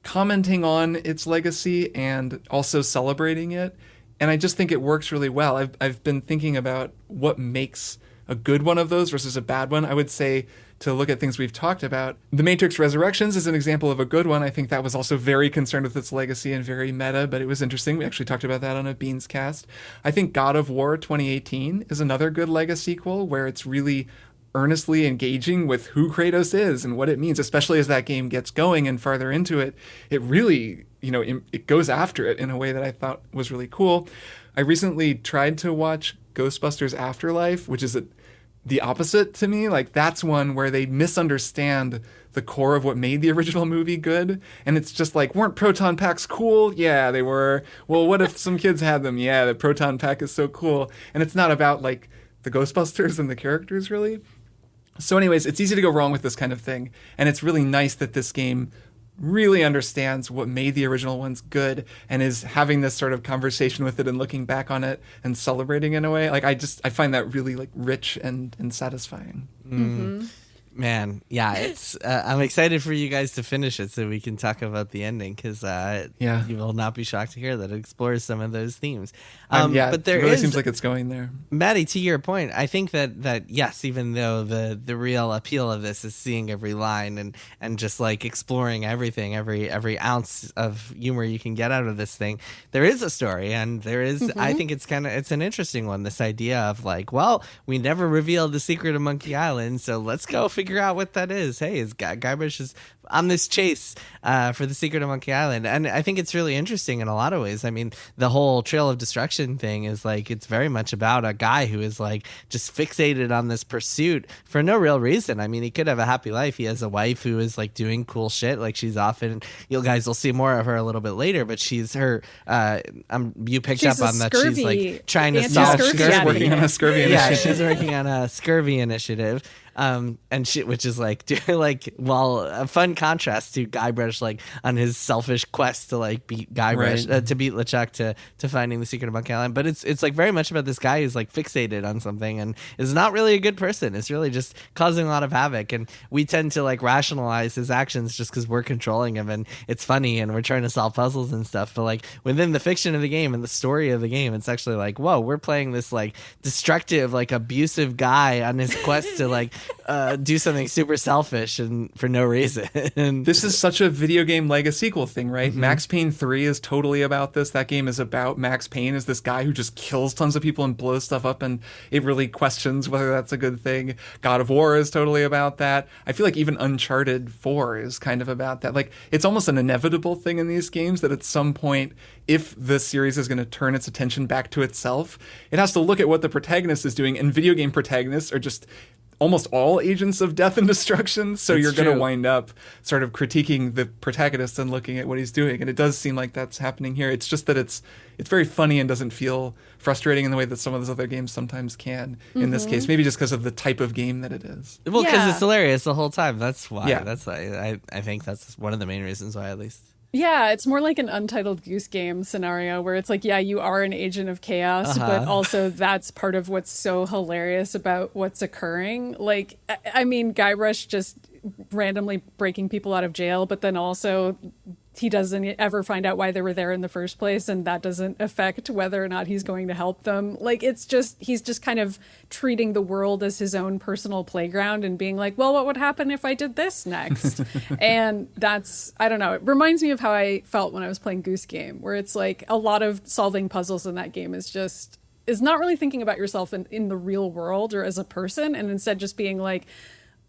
S3: commenting on its legacy and also celebrating it. And I just think it works really well. I've been thinking about what makes a good one of those versus a bad one. I would say, to look at things we've talked about, The Matrix Resurrections is an example of a good one. I think that was also very concerned with its legacy and very meta, but it was interesting. We actually talked about that on a Beans cast. I think God of War 2018 is another good legasequel, where it's really earnestly engaging with who Kratos is and what it means, especially as that game gets going and farther into it. It really, you know, it goes after it in a way that I thought was really cool. I recently tried to watch Ghostbusters Afterlife, which is the opposite to me. Like, that's one where they misunderstand the core of what made the original movie good. And it's just like, weren't proton packs cool? Yeah, they were. Well, what if some kids had them? Yeah, the proton pack is so cool. And it's not about like the Ghostbusters and the characters, really. So anyways, it's easy to go wrong with this kind of thing. And it's really nice that this game really understands what made the original ones good and is having this sort of conversation with it and looking back on it and celebrating in a way. Like, I find that really like rich and satisfying.
S1: Mm-hmm.
S2: Man, yeah, it's. I'm excited for you guys to finish it so we can talk about the ending, because you will not be shocked to hear that it explores some of those themes. But there
S3: it really seems like it's going there.
S2: Maddy, to your point, I think that yes, even though the real appeal of this is seeing every line and just like exploring everything, every ounce of humor you can get out of this thing, there is a story, and there is. I think it's an interesting one. This idea of like, well, we never revealed the secret of Monkey Island, so let's go figure figure out what that is. Hey, is Guybrush is on this chase for the secret of Monkey Island. And I think it's really interesting in a lot of ways. I mean, the whole Trail of Destruction thing is like, it's very much about a guy who is like just fixated on this pursuit for no real reason. I mean, he could have a happy life. He has a wife who is like doing cool shit. Like she's often, you guys will see more of her a little bit later, but she's her, you picked
S1: She's
S2: up on that. She's like trying to solve
S1: anti-scurvy
S3: She's working on a scurvy initiative.
S2: Yeah, she's working on a scurvy initiative. And shit, which is like, a fun contrast to Guybrush, like on his selfish quest to like beat Guybrush,
S3: Right.
S2: to beat LeChuck to finding the secret of Monkey Island. But it's like very much about this guy who's like fixated on something and is not really a good person. It's really just causing a lot of havoc. And we tend to like rationalize his actions just because we're controlling him and it's funny and we're trying to solve puzzles and stuff. But like within the fiction of the game and the story of the game, it's actually like, whoa, we're playing this like destructive, like abusive guy on his quest to like do something super selfish and for no reason.
S3: This is such a video game legasequel thing, right? Max Payne 3 is totally about this. That game is about Max Payne as this guy who just kills tons of people and blows stuff up, and it really questions whether that's a good thing. God of War is totally about that. I feel like even Uncharted 4 is kind of about that. Like, it's almost an inevitable thing in these games that at some point, if the series is going to turn its attention back to itself, it has to look at what the protagonist is doing, and video game protagonists are just almost all agents of death and destruction, so
S2: It's
S3: you're going to
S2: true.
S3: wind up sort of critiquing the protagonist and looking at what he's doing, and it does seem like that's happening here. It's just that it's very funny and doesn't feel frustrating in the way that some of those other games sometimes can in this case, maybe just because of the type of game that it is.
S2: Well, because
S1: Yeah.
S2: it's hilarious the whole time. That's why.
S3: Yeah.
S2: That's why I think that's one of the main reasons why, at least.
S1: Yeah, it's more like an Untitled Goose Game scenario where it's like, yeah, you are an agent of chaos, but also that's part of what's so hilarious about what's occurring. Like, I mean, Guybrush just randomly breaking people out of jail, but then also he doesn't ever find out why they were there in the first place, and that doesn't affect whether or not he's going to help them. Like, it's just, he's just kind of treating the world as his own personal playground and being like, well, what would happen if I did this next? And that's, I don't know, it reminds me of how I felt when I was playing Goose Game, where it's like a lot of solving puzzles in that game is not really thinking about yourself in the real world or as a person, and instead just being like,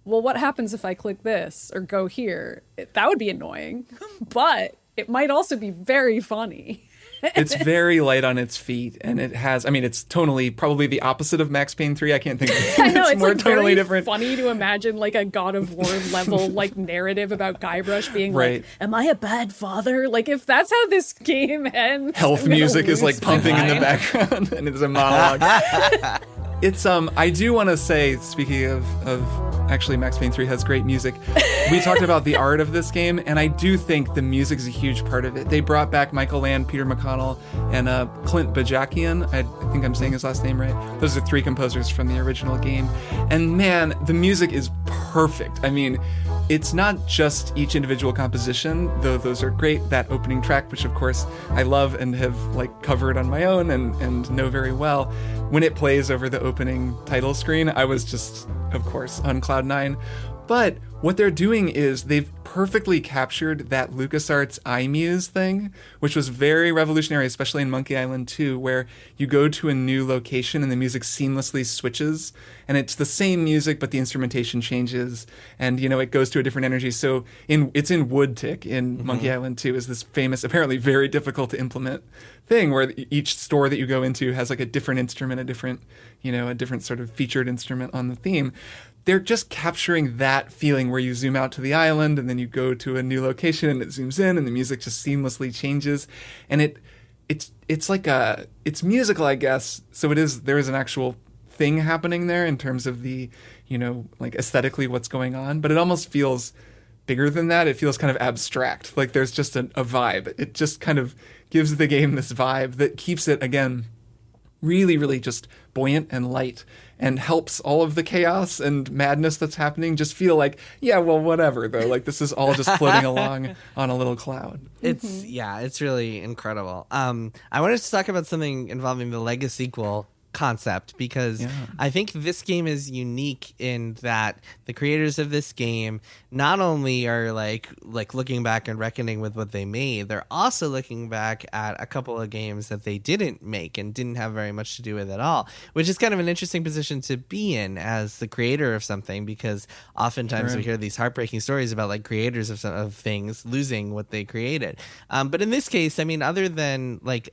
S1: well, what happens if I click this or go here? That would be annoying, but it might also be very funny.
S3: It's very light on its feet, and it has, I mean, it's tonally probably the opposite of Max Payne 3. I can't think of it.
S1: I know, it's
S3: more
S1: like
S3: tonally
S1: very
S3: different.
S1: funny to imagine like a God of War level like narrative about Guybrush being
S3: Right.
S1: like, am I a bad father? Like, if that's how this game ends,
S3: Health
S1: I'm gonna
S3: music is like
S1: lose my
S3: pumping in the
S1: mind.
S3: background, and it's a monologue. It's I do want to say, speaking of actually Max Payne 3 has great music. We talked about the art of this game, and I do think the music is a huge part of it. They brought back Michael Land, Peter McConnell, and Clint Bajakian. I think I'm saying his last name right. Those are three composers from the original game. And man, the music is perfect. I mean, it's not just each individual composition, though those are great. That opening track, which of course I love and have like covered on my own and know very well. When it plays over the opening title screen, I was just, of course, on cloud nine. But what they're doing is they've perfectly captured that LucasArts iMuse thing, which was very revolutionary, especially in Monkey Island 2, where you go to a new location and the music seamlessly switches, and it's the same music, but the instrumentation changes, and, you know, it goes to a different energy. So it's in Woodtick in Monkey Island 2 is this famous, apparently very difficult to implement thing where each store that you go into has like a different instrument, a different sort of featured instrument on the theme. They're just capturing that feeling where you zoom out to the island and then you go to a new location and it zooms in and the music just seamlessly changes. And it's musical, I guess. So there is an actual thing happening there in terms of the, like aesthetically what's going on, but it almost feels bigger than that. It feels kind of abstract. Like there's just a vibe. It just kind of gives the game this vibe that keeps it, again, really, really just buoyant and light, and helps all of the chaos and madness that's happening just feel like, yeah, well, whatever, though. Like, this is all just floating along on a little cloud.
S2: It's really incredible. I wanted to talk about something involving the legasequel concept, because I think this game is unique in that the creators of this game not only are like looking back and reckoning with what they made, they're also looking back at a couple of games that they didn't make and didn't have very much to do with at all, which is kind of an interesting position to be in as the creator of something, because oftentimes we hear these heartbreaking stories about like creators of things losing what they created. But in this case, I mean, other than like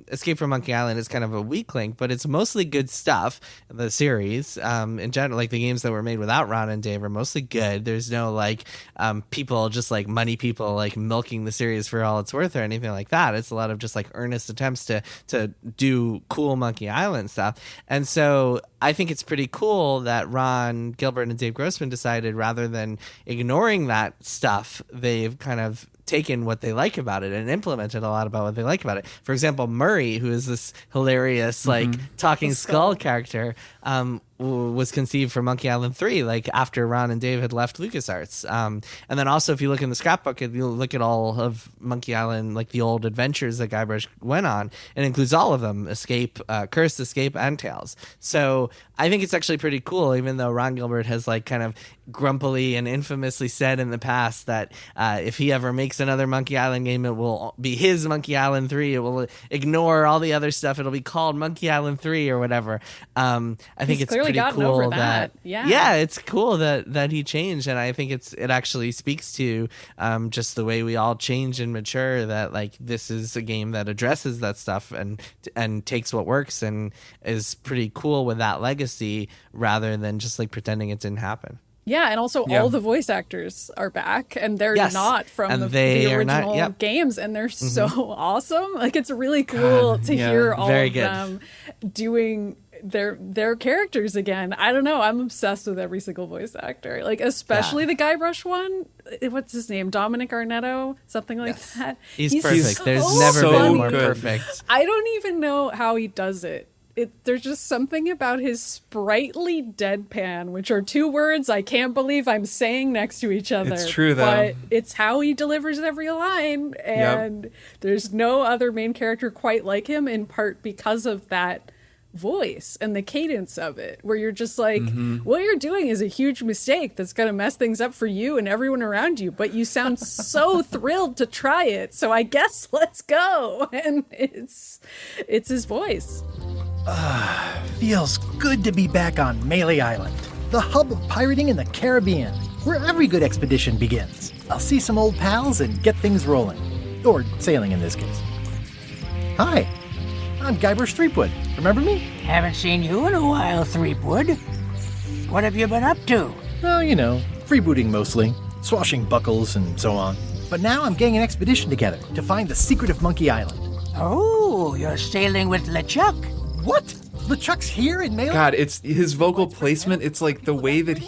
S2: Escape from Monkey Island is kind of a weak link, but it's mostly good stuff. The series in general, like the games that were made without Ron and Dave, are mostly good. There's no like people just like money people like milking the series for all it's worth or anything like that. It's a lot of just like earnest attempts to do cool Monkey Island stuff. And so I think it's pretty cool that Ron Gilbert and Dave Grossman decided, rather than ignoring that stuff, they've kind of taken what they like about it and implemented a lot about what they like about it. For example, Murray, who is this hilarious like talking skull character, was conceived for Monkey Island 3, like after Ron and Dave had left LucasArts. And then also, if you look in the scrapbook, if you look at all of Monkey Island, like the old adventures that Guybrush went on, it includes all of them: Escape, Curse, Escape, and Tales. So I think it's actually pretty cool, even though Ron Gilbert has like kind of grumpily and infamously said in the past that if he ever makes another Monkey Island game, it will be his Monkey Island 3. It will ignore all the other stuff. It'll be called Monkey Island 3 or whatever. I think it's pretty cool that it's cool that he changed, and I think it actually speaks to just the way we all change and mature, that like this is a game that addresses that stuff and takes what works and is pretty cool with that legacy, rather than just like pretending it didn't happen.
S1: Yeah, and also all the voice actors are back, and they're not from the original games, and they're so awesome. Like, it's really cool to hear all of them doing their characters again. I don't know. I'm obsessed with every single voice actor, like especially the Guybrush one. What's his name? Dominic Arnetto, something like that. He's perfect.
S2: There's never been more perfect.
S1: I don't even know how he does it. There's just something about his sprightly deadpan, which are two words I can't believe I'm saying next to each other.
S3: It's true, though.
S1: But it's how he delivers every line, and there's no other main character quite like him, in part because of that voice and the cadence of it, where you're just like, what you're doing is a huge mistake that's going to mess things up for you and everyone around you, but you sound so thrilled to try it, so I guess let's go. And it's his voice.
S4: Feels good to be back on Melee Island, the hub of pirating in the Caribbean, where every good expedition begins. I'll see some old pals and get things rolling. Or sailing in this case. Hi, I'm Guybrush Threepwood. Remember me?
S5: Haven't seen you in a while, Threepwood. What have you been up to?
S4: Oh, you know, freebooting mostly, swashing buckles and so on. But now I'm getting an expedition together to find the secret of Monkey Island.
S5: Oh, you're sailing with LeChuck.
S4: What? LeChuck's here in Melee?
S3: God, it's his vocal placement. It's like the way that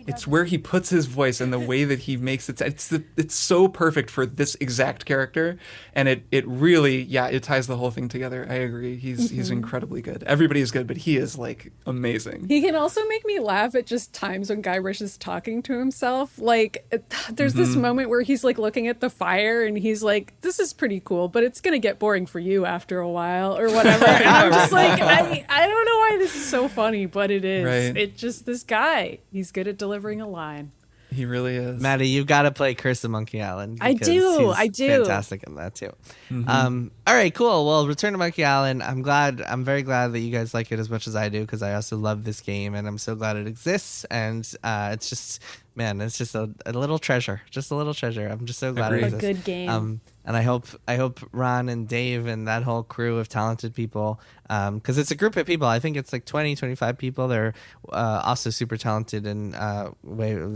S3: it's where he puts his voice and the way that he makes it. It's so perfect for this exact character, and it really it ties the whole thing together. I agree. He's incredibly good. Everybody is good, but he is like amazing.
S1: He can also make me laugh at just times when Guybrush is talking to himself. Like, there's this moment where he's like looking at the fire and he's like, "This is pretty cool, but it's gonna get boring for you after a while," or whatever. And I'm just like, I don't know why this is so funny, but it is.
S3: Right.
S1: It's just this guy. He's good at delivering a line.
S3: He really is.
S2: Maddie, you've got to play Curse of Monkey Island.
S1: I do.
S2: He's fantastic in that too. All right, cool. Well, Return to Monkey Island. I'm very glad that you guys like it as much as I do, because I also love this game, and I'm so glad it exists. And it's just, man, it's just a little treasure. Just a little treasure. I'm just so glad it exists.
S1: A good game.
S2: And I hope Ron and Dave and that whole crew of talented people, because it's a group of people. I think it's like 20, 25 people. They're also super talented in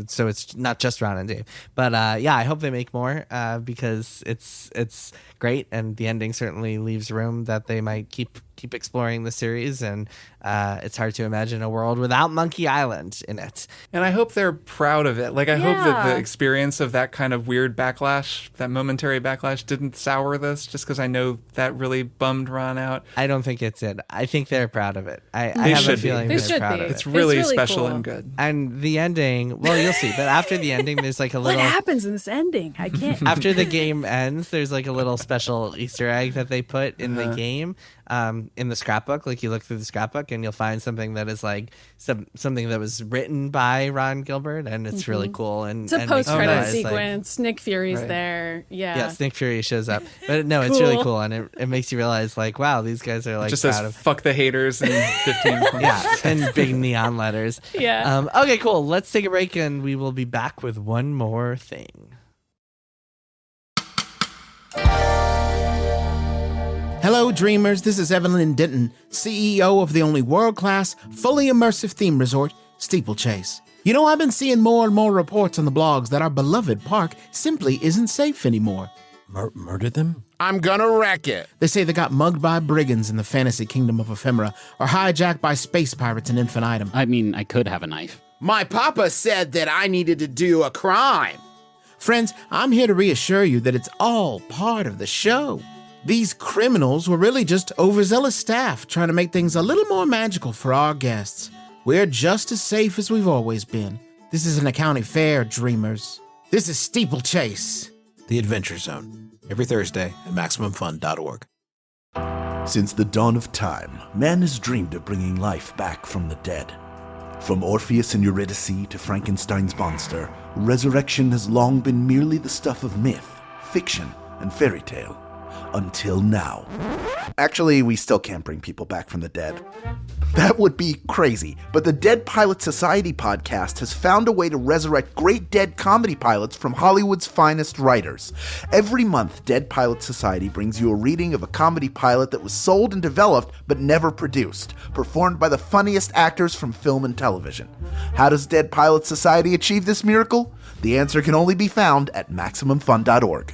S2: so it's not just Ron and Dave. But I hope they make more, because it's great, and the ending certainly leaves room that they might keep exploring the series, and it's hard to imagine a world without Monkey Island in it.
S3: And I hope they're proud of it. Like, I hope that the experience of that kind of weird backlash, that momentary backlash, didn't sour this, just because I know that really bummed Ron out.
S2: I don't think it's it. I think they're proud of it. I
S3: They
S2: have a
S3: should be.
S2: feeling
S1: They
S2: they're
S1: should
S2: proud
S1: be.
S2: of it.
S3: It's really special
S1: cool.
S3: and good.
S2: And the ending, well, you'll see. But after the ending, there's like a
S1: What
S2: little...
S1: happens in this ending? I can't.
S2: After the game ends, there's like a little special Easter egg that they put in the game. in the scrapbook. Like you look through the scrapbook and you'll find something that is like something that was written by Ron Gilbert, and it's really cool. And
S1: It's a
S2: and makes you
S1: post-credit
S2: realize,
S1: sequence. Nick Fury's
S2: Right.
S1: there. Yeah.
S2: Yes, Nick Fury shows up. But no, it's really cool, and it makes you realize, like, wow, these guys are like
S3: Just
S2: proud
S3: says
S2: of.
S3: "fuck the haters" in 15 points.
S2: Yeah, and big neon letters.
S1: Yeah.
S2: Okay, cool. Let's take a break, and we will be back with one more thing.
S6: Hello, dreamers. This is Evelyn Denton, CEO of the only world-class, fully immersive theme resort, Steeplechase. You know, I've been seeing more and more reports on the blogs that our beloved park simply isn't safe anymore.
S7: Murder them?
S6: I'm gonna wreck it. They say they got mugged by brigands in the fantasy kingdom of ephemera, or hijacked by space pirates in infinitum.
S8: I mean, I could have a knife.
S6: My papa said that I needed to do a crime. Friends, I'm here to reassure you that it's all part of the show. These criminals were really just overzealous staff trying to make things a little more magical for our guests. We're just as safe as we've always been. This isn't a county fair, dreamers. This is Steeplechase.
S7: The Adventure Zone. Every Thursday at MaximumFun.org.
S9: Since the dawn of time, man has dreamed of bringing life back from the dead. From Orpheus and Eurydice to Frankenstein's monster, resurrection has long been merely the stuff of myth, fiction, and fairy tale. Until now. Actually, we still can't bring people back from the dead. That would be crazy, but the Dead Pilot Society podcast has found a way to resurrect great dead comedy pilots from Hollywood's finest writers. Every month, Dead Pilot Society brings you a reading of a comedy pilot that was sold and developed but never produced, performed by the funniest actors from film and television. How does Dead Pilot Society achieve this miracle? The answer can only be found at MaximumFun.org.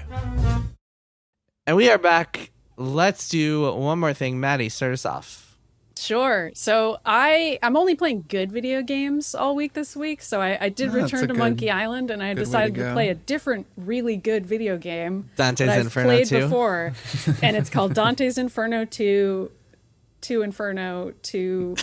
S2: And we are back. Let's do one more thing. Maddy, start us off.
S1: Sure. So I'm only playing good video games all week this week. So I did return to Monkey Island, and I decided to play a different, really good video game
S2: Dante's
S1: that I've
S2: Inferno
S1: played
S2: 2.
S1: before, and it's called Dante's Inferno 2. 2 Inferno, 2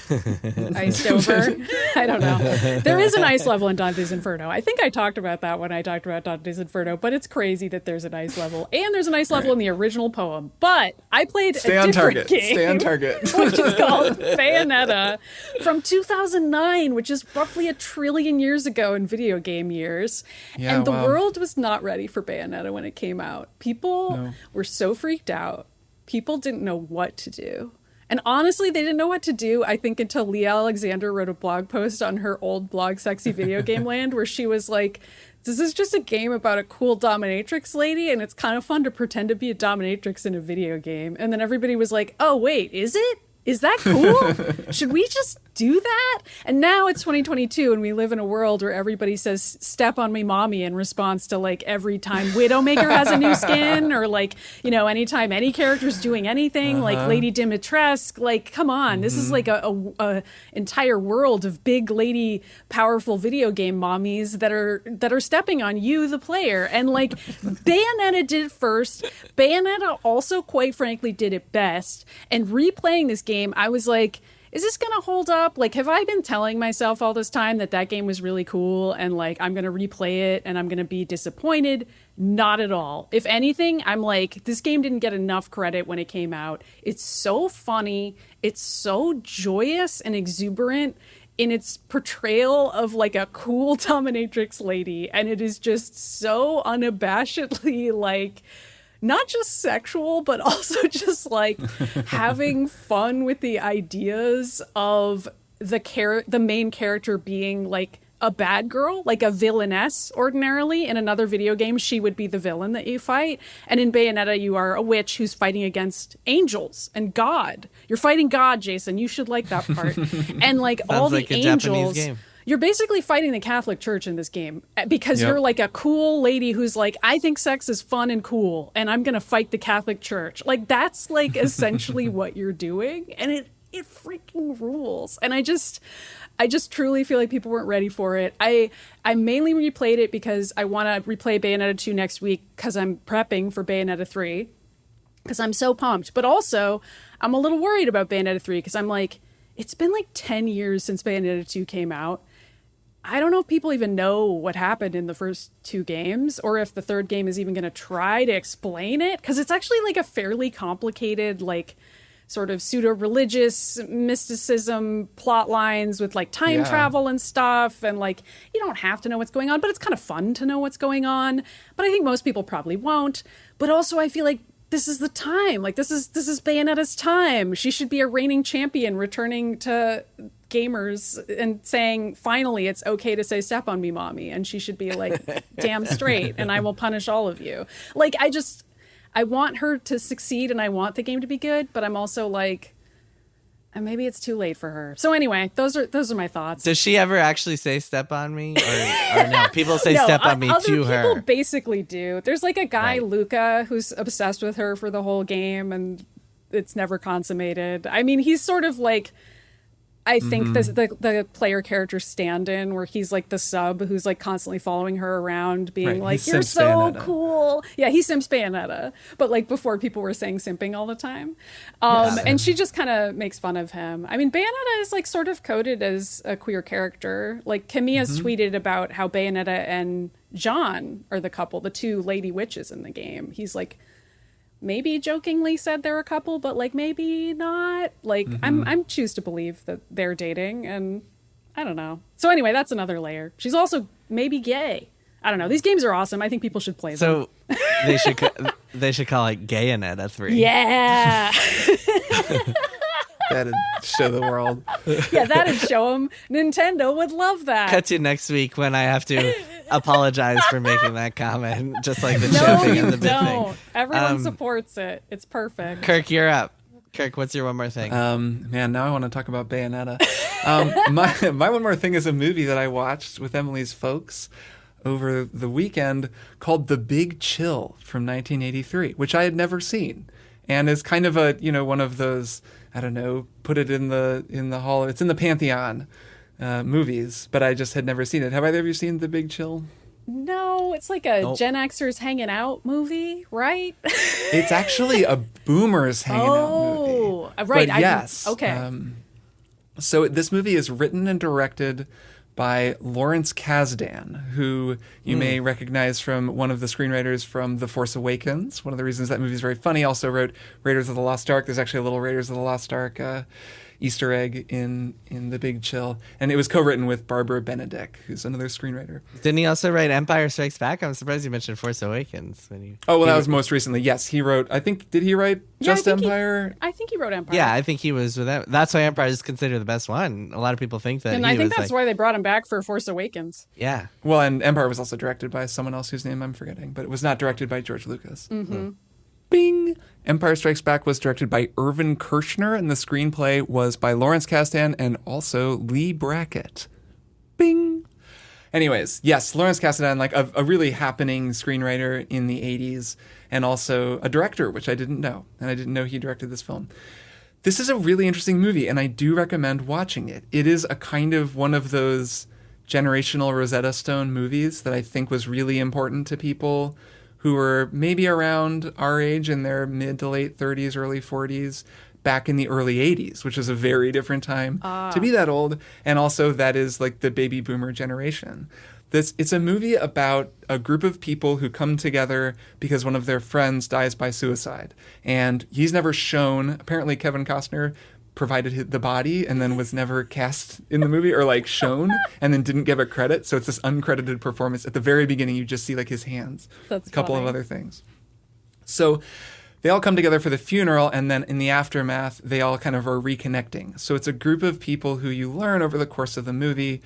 S1: iced over. I don't know. There is an ice level in Dante's Inferno. I think I talked about that when I talked about Dante's Inferno, but it's crazy that there's an ice level. And there's an ice level in the original poem. But I played a different game.
S3: Stay on target.
S1: Which is called Bayonetta from 2009, which is roughly 1 trillion years ago in video game years.
S3: Yeah,
S1: and the
S3: wow.
S1: world was not ready for Bayonetta when it came out. People were so freaked out. People didn't know what to do. And honestly, they didn't know what to do, I think, until Leah Alexander wrote a blog post on her old blog, Sexy Video Game Land, where she was like, this is just a game about a cool dominatrix lady, and it's kind of fun to pretend to be a dominatrix in a video game. And then everybody was like, oh, wait, is it? Is that cool? Should we just do that? And now it's 2022 and we live in a world where everybody says, step on me, mommy, in response to like every time Widowmaker has a new skin, or like, you know, anytime any character's doing anything, like Lady Dimitrescu. Like, come on, this is like a entire world of big lady powerful video game mommies that are stepping on you, the player. And like Bayonetta did it first. Bayonetta also, quite frankly, did it best. And replaying this game, I was like, is this going to hold up? Like, have I been telling myself all this time that game was really cool and like I'm going to replay it and I'm going to be disappointed? Not at all. If anything, I'm like, this game didn't get enough credit when it came out. It's so funny. It's so joyous and exuberant in its portrayal of like a cool dominatrix lady. And it is just so unabashedly like, not just sexual, but also just like having fun with the ideas of the main character being like a bad girl, like a villainess. Ordinarily in another video game, she would be the villain that you fight. And in Bayonetta, you are a witch who's fighting against angels and God. You're fighting God, Jason. You should like that part. And like all the
S2: like a
S1: angels.
S2: Japanese game.
S1: You're basically fighting the Catholic Church in this game because you're like a cool lady who's like, I think sex is fun and cool, and I'm going to fight the Catholic Church. Like, that's like essentially what you're doing, and it freaking rules. And I just truly feel like people weren't ready for it. I mainly replayed it because I want to replay Bayonetta 2 next week because I'm prepping for Bayonetta 3 because I'm so pumped. But also, I'm a little worried about Bayonetta 3 because I'm like, it's been like 10 years since Bayonetta 2 came out. I don't know if people even know what happened in the first 2 games or if the third game is even going to try to explain it, because it's actually like a fairly complicated like sort of pseudo-religious mysticism plot lines with like time
S3: Yeah.
S1: travel and stuff. And like, you don't have to know what's going on, but it's kind of fun to know what's going on. But I think most people probably won't. But also I feel like this is the time. Like this is Bayonetta's time. She should be a reigning champion returning to gamers and saying, finally, it's okay to say step on me, mommy. And she should be like, damn straight. And I will punish all of you. Like, I want her to succeed and I want the game to be good, but I'm also like, maybe it's too late for her. So anyway, those are my thoughts.
S2: Does she ever actually say "step on me" or no? People say "step on me"
S1: other
S2: to her.
S1: People basically do. There's like a guy,
S2: Right.
S1: Luca, who's obsessed with her for the whole game, and it's never consummated. I mean, he's sort of like, I think the player character stand-in, where he's like the sub who's like constantly following her around, being
S3: Right,
S1: like,
S3: he's
S1: "You're
S3: Simps
S1: so
S3: Bayonetta."
S1: cool." Yeah, he simps Bayonetta, but like before, people were saying simping all the time, and she just kind of makes fun of him. I mean, Bayonetta is like sort of coded as a queer character. Like Kamiya's tweeted about how Bayonetta and John are the couple, the two lady witches in the game. He's like, maybe jokingly said they're a couple, but like maybe not. Like I'm choose to believe that they're dating, and I don't know. So anyway, that's another layer. She's also maybe gay. I don't know. These games are awesome. I think people should play them.
S2: So they should call it Bayonetta 3.
S1: Yeah.
S3: That'd show the world.
S1: Yeah, that'd show them. Nintendo would love that.
S2: Cut to next week when I have to apologize for making that comment, just like the
S1: No,
S2: choking
S1: you
S2: and the big
S1: don't.
S2: thing.
S1: Everyone supports it. It's perfect.
S2: Kirk, you're up. Kirk, what's your one more thing?
S3: Man, now I want to talk about Bayonetta. My one more thing is a movie that I watched with Emily's folks over the weekend called The Big Chill from 1983, which I had never seen, and is kind of a one of those, I don't know, put it in the hall. It's in the pantheon movies, but I just had never seen it. Have either of you seen The Big Chill?
S1: No, it's like a Gen Xers hanging out movie, right?
S3: It's actually a boomers hanging out movie.
S1: Oh, right.
S3: But yes.
S1: Okay.
S3: So this movie is written and directed by Lawrence Kasdan, who you may recognize from one of the screenwriters from The Force Awakens. One of the reasons that movie is very funny. Also wrote Raiders of the Lost Ark. There's actually a little Raiders of the Lost Ark Easter egg in The Big Chill. And it was co-written with Barbara Benedict, who's another screenwriter.
S2: Didn't he also write Empire Strikes Back? I'm surprised you mentioned Force Awakens.
S3: Oh, well, that was most recently. Yes, he wrote, did he write
S1: Yeah,
S3: Just Empire?
S1: I think he wrote Empire.
S2: Yeah, I think he was with that. That's why Empire is considered the best one. A lot of people think that.
S1: And
S2: he
S1: I think
S2: was
S1: that's
S2: like,
S1: why they brought him back for Force Awakens.
S2: Yeah.
S3: Well, and Empire was also directed by someone else whose name I'm forgetting, but it was not directed by George Lucas.
S1: Mm-hmm.
S3: Bing! Empire Strikes Back was directed by Irvin Kershner, and the screenplay was by Lawrence Kasdan and also Lee Brackett. Bing! Anyways, yes, Lawrence Kasdan, like a really happening screenwriter in the 80s, and also a director, which I didn't know, and I didn't know he directed this film. This is a really interesting movie, and I do recommend watching it. It is a kind of one of those generational Rosetta Stone movies that I think was really important to people who were maybe around our age in their mid to late 30s, early 40s, back in the early 80s, which is a very different time to be that old. And also that is like the baby boomer generation. It's a movie about a group of people who come together because one of their friends dies by suicide. And he's never shown, apparently Kevin Costner provided the body and then was never cast in the movie or like shown and then didn't give a credit. So it's this uncredited performance. At the very beginning, you just see like his hands,
S1: That's
S3: a couple
S1: funny.
S3: of other things. So they all come together for the funeral, and then in the aftermath, they all kind of are reconnecting. So it's a group of people who you learn over the course of the movie.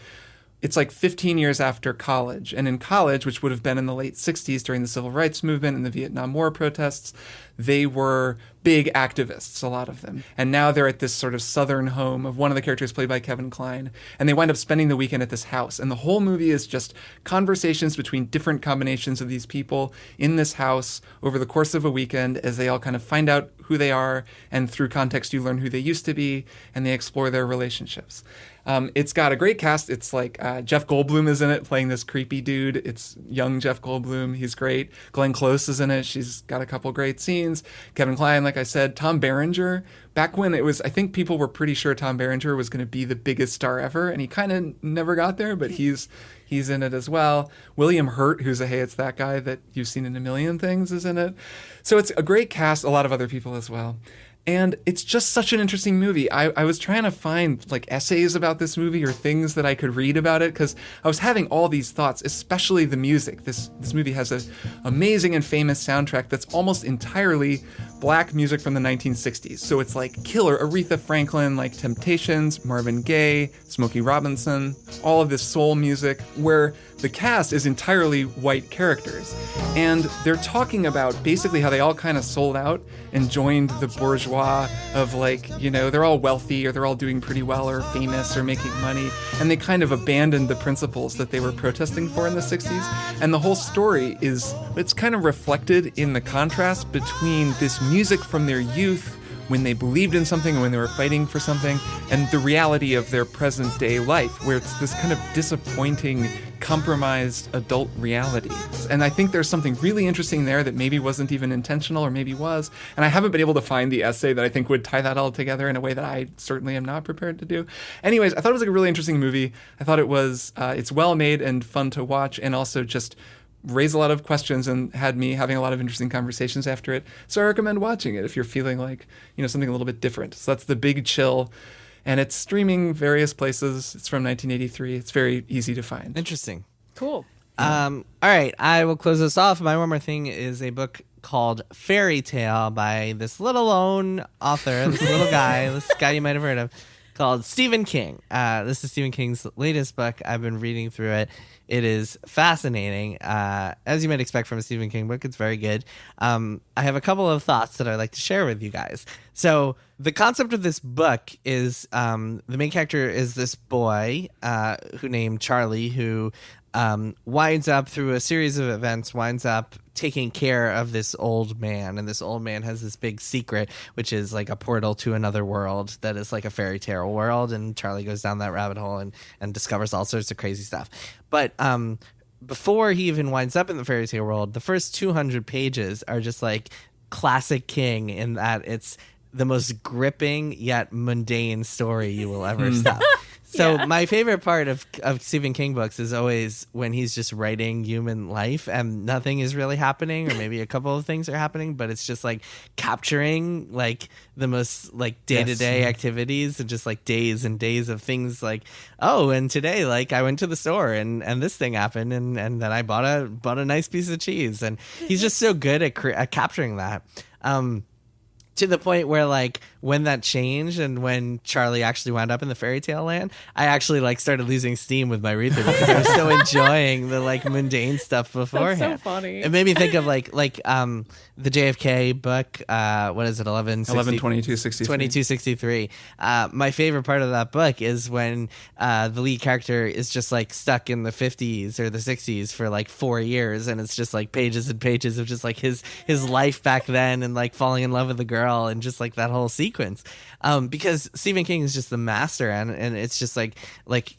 S3: It's like 15 years after college. And in college, which would have been in the late 60s during the Civil Rights Movement and the Vietnam War protests, they were big activists, a lot of them. And now they're at this sort of southern home of one of the characters played by Kevin Kline. And they wind up spending the weekend at this house. And the whole movie is just conversations between different combinations of these people in this house over the course of a weekend as they all kind of find out who they are. And through context, you learn who they used to be, and they explore their relationships. It's got a great cast. It's like Jeff Goldblum is in it playing this creepy dude. It's young Jeff Goldblum. He's great. Glenn Close is in it. She's got a couple great scenes. Kevin Kline, like I said. Tom Berenger. Back when it was, I think people were pretty sure Tom Berenger was going to be the biggest star ever, and he kind of never got there, but he's in it as well. William Hurt, who's a Hey, It's That Guy that you've seen in a million things, is in it. So it's a great cast. A lot of other people as well. And it's just such an interesting movie. I was trying to find like essays about this movie or things that I could read about it because I was having all these thoughts, especially the music. This movie has an amazing and famous soundtrack that's almost entirely black music from the 1960s. So it's like Killer, Aretha Franklin, like Temptations, Marvin Gaye, Smokey Robinson, all of this soul music where the cast is entirely white characters. And they're talking about basically how they all kind of sold out and joined the bourgeois of like, you know, they're all wealthy or they're all doing pretty well or famous or making money. And they kind of abandoned the principles that they were protesting for in the 60s. And the whole story it's kind of reflected in the contrast between this music from their youth when they believed in something, when they were fighting for something, and the reality of their present day life, where it's this kind of disappointing, compromised adult reality. And I think there's something really interesting there that maybe wasn't even intentional or maybe was. And I haven't been able to find the essay that I think would tie that all together in a way that I certainly am not prepared to do. Anyways, I thought it was like a really interesting movie. I thought it's well made and fun to watch, and also just raised a lot of questions and had me having a lot of interesting conversations after it. So I recommend watching it if you're feeling like, you know, something a little bit different. So that's The Big Chill, and it's streaming various places. It's from 1983. It's very easy to find.
S2: Interesting.
S1: Cool.
S2: All right, I will close this off. My one more thing is a book called Fairy Tale by this little lone author, this little guy, this guy you might have heard of, called Stephen King. This is Stephen King's latest book. I've been reading through it. It is fascinating. As you might expect from a Stephen King book, it's very good. I have a couple of thoughts that I'd like to share with you guys. So the concept of this book is the main character is this boy who named Charlie, who winds up through a series of events, winds up taking care of this old man. And this old man has this big secret, which is like a portal to another world that is like a fairy tale world. And Charlie goes down that rabbit hole and discovers all sorts of crazy stuff. But before he even winds up in the fairy tale world, the first 200 pages are just like classic King in that it's the most gripping yet mundane story you will ever stop. So my favorite part of Stephen King books is always when he's just writing human life and nothing is really happening, or maybe a couple of things are happening, but it's just like capturing like the most like day-to-day activities and just like days and days of things like, oh, and today like I went to the store and this thing happened and then I bought a nice piece of cheese. And he's just so good at capturing that. To the point where, like, when that changed and when Charlie actually wound up in the fairy tale land, I actually, like, started losing steam with my read-through because I was so enjoying the, like, mundane stuff beforehand.
S1: That's so funny.
S2: It made me think of, like the JFK book, what is it, 2263. My favorite part of that book is when the lead character is just, like, stuck in the 50s or the 60s for, like, 4 years, and it's just, like, pages and pages of just, like, his life back then and, like, falling in love with the girl and just like that whole sequence, because Stephen King is just the master, and it's just like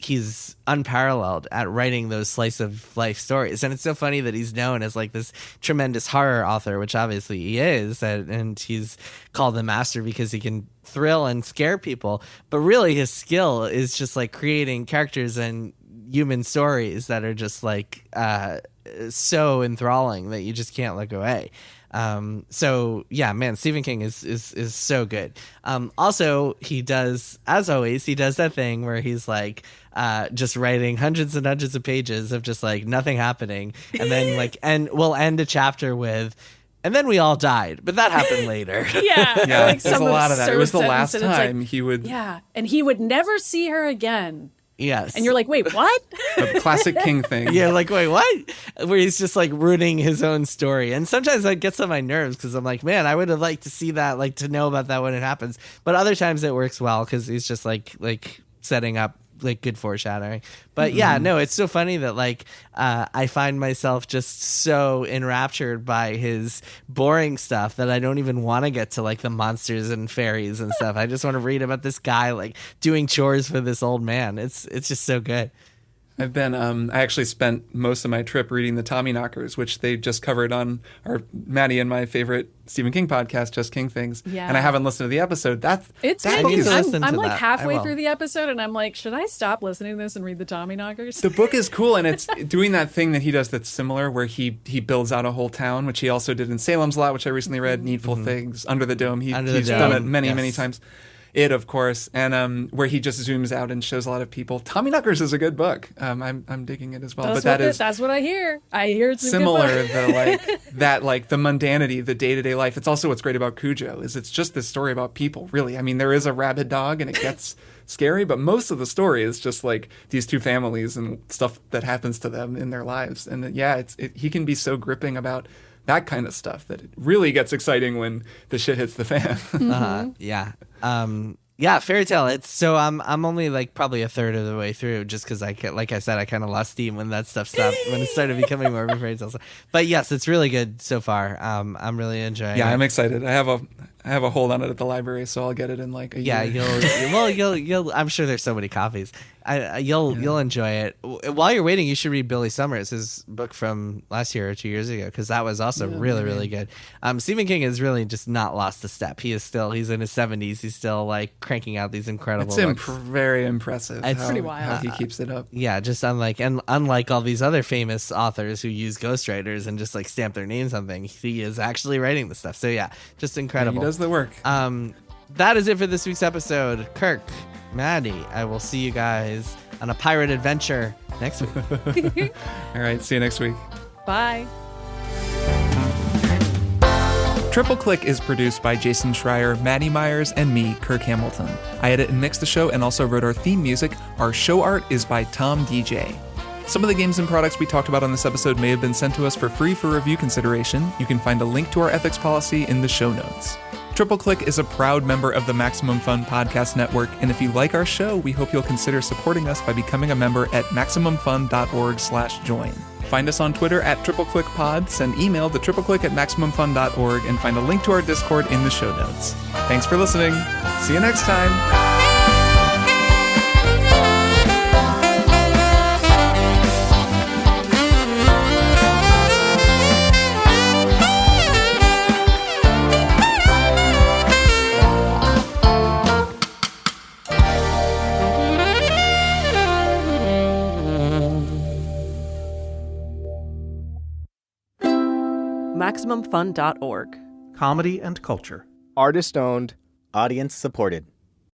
S2: he's unparalleled at writing those slice of life stories. And it's so funny that he's known as like this tremendous horror author, which obviously he is, and he's called the master because he can thrill and scare people, but really his skill is just like creating characters and human stories that are just like so enthralling that you just can't look away. So yeah, man, Stephen King is so good. Also, he does, as always, he does that thing where he's like, just writing hundreds and hundreds of pages of just like nothing happening. And then like, and we'll end a chapter with, and then we all died, but that happened later.
S3: Yeah,
S1: like
S3: there's a lot of that. It was the last
S1: sentence,
S3: time
S1: like,
S3: he would.
S1: Yeah, and he would never see her again.
S2: Yes.
S1: And you're like, wait, what?
S3: A classic King thing.
S2: Yeah, like, wait, what? Where he's just like ruining his own story. And sometimes that gets on my nerves because I'm like, man, I would have liked to see that, like to know about that when it happens. But other times it works well because he's just like setting up like good foreshadowing. But yeah, no, it's so funny that like I find myself just so enraptured by his boring stuff that I don't even want to get to like the monsters and fairies and stuff. I just want to read about this guy like doing chores for this old man. It's just so good.
S3: I've been, I actually spent most of my trip reading the Tommyknockers, which they just covered on Maddy and my favorite Stephen King podcast, Just King Things.
S1: Yeah.
S3: And I haven't listened to the episode.
S1: It's
S3: that
S1: making,
S3: book is,
S1: I'm like halfway through the episode and I'm like, should I stop listening to this and read the Tommyknockers?
S3: the book is cool, and it's doing that thing that he does that's similar, where he builds out a whole town, which he also did in Salem's Lot, which I recently read, Needful Things, Under the Dome. He's done it many times. It, of course, and where he just zooms out and shows a lot of people. Tommyknockers is a good book. I'm digging it as well.
S1: That's what I hear. I hear it's
S3: similar.
S1: A good book.
S3: The mundanity, the day-to-day life. It's also what's great about Cujo is it's just this story about people. Really, I mean, there is a rabid dog, and it gets scary, but most of the story is just like these two families and stuff that happens to them in their lives. And he can be so gripping about that kind of stuff that it really gets exciting when the shit hits the fan.
S2: Yeah, fairy tale. It's so I'm only like probably a third of the way through, just because I kind of lost steam when that stuff stopped, when it started becoming more of a fairy tale. But yes, it's really good so far. I'm really enjoying it.
S3: Yeah, I'm excited. I have a hold on it at the library, so I'll get it in like a year.
S2: You'll I'm sure there's so many copies. You'll enjoy it. While you're waiting, you should read Billy Summers, his book from last year or 2 years ago, because that was also really good. Stephen King has really just not lost a step. He's in his 70s. He's still like cranking out these incredible books.
S3: Very impressive.
S1: It's pretty wild
S3: how he keeps it up.
S2: Yeah, just unlike all these other famous authors who use ghostwriters and just like stamp their names on things, he is actually writing the stuff. So yeah, just incredible.
S3: Yeah, he does the work.
S2: That is it for this week's episode. Kirk, Maddy, I will see you guys on a pirate adventure next week.
S3: All right, see you next week.
S1: Bye.
S3: Triple Click is produced by Jason Schreier, Maddy Myers, and me, Kirk Hamilton. I edit and mix the show and also wrote our theme music. Our show art is by Tom DJ. Some of the games and products we talked about on this episode may have been sent to us for free for review consideration. You can find a link to our ethics policy in the show notes. Triple Click is a proud member of the Maximum Fun Podcast Network, and if you like our show, we hope you'll consider supporting us by becoming a member at MaximumFun.org/join. Find us on Twitter at TripleClickPod, send email to tripleclick@MaximumFun.org, and find a link to our Discord in the show notes. Thanks for listening. See you next time.
S8: MaximumFun.org.
S4: Comedy and culture.
S10: Artist owned. Audience supported.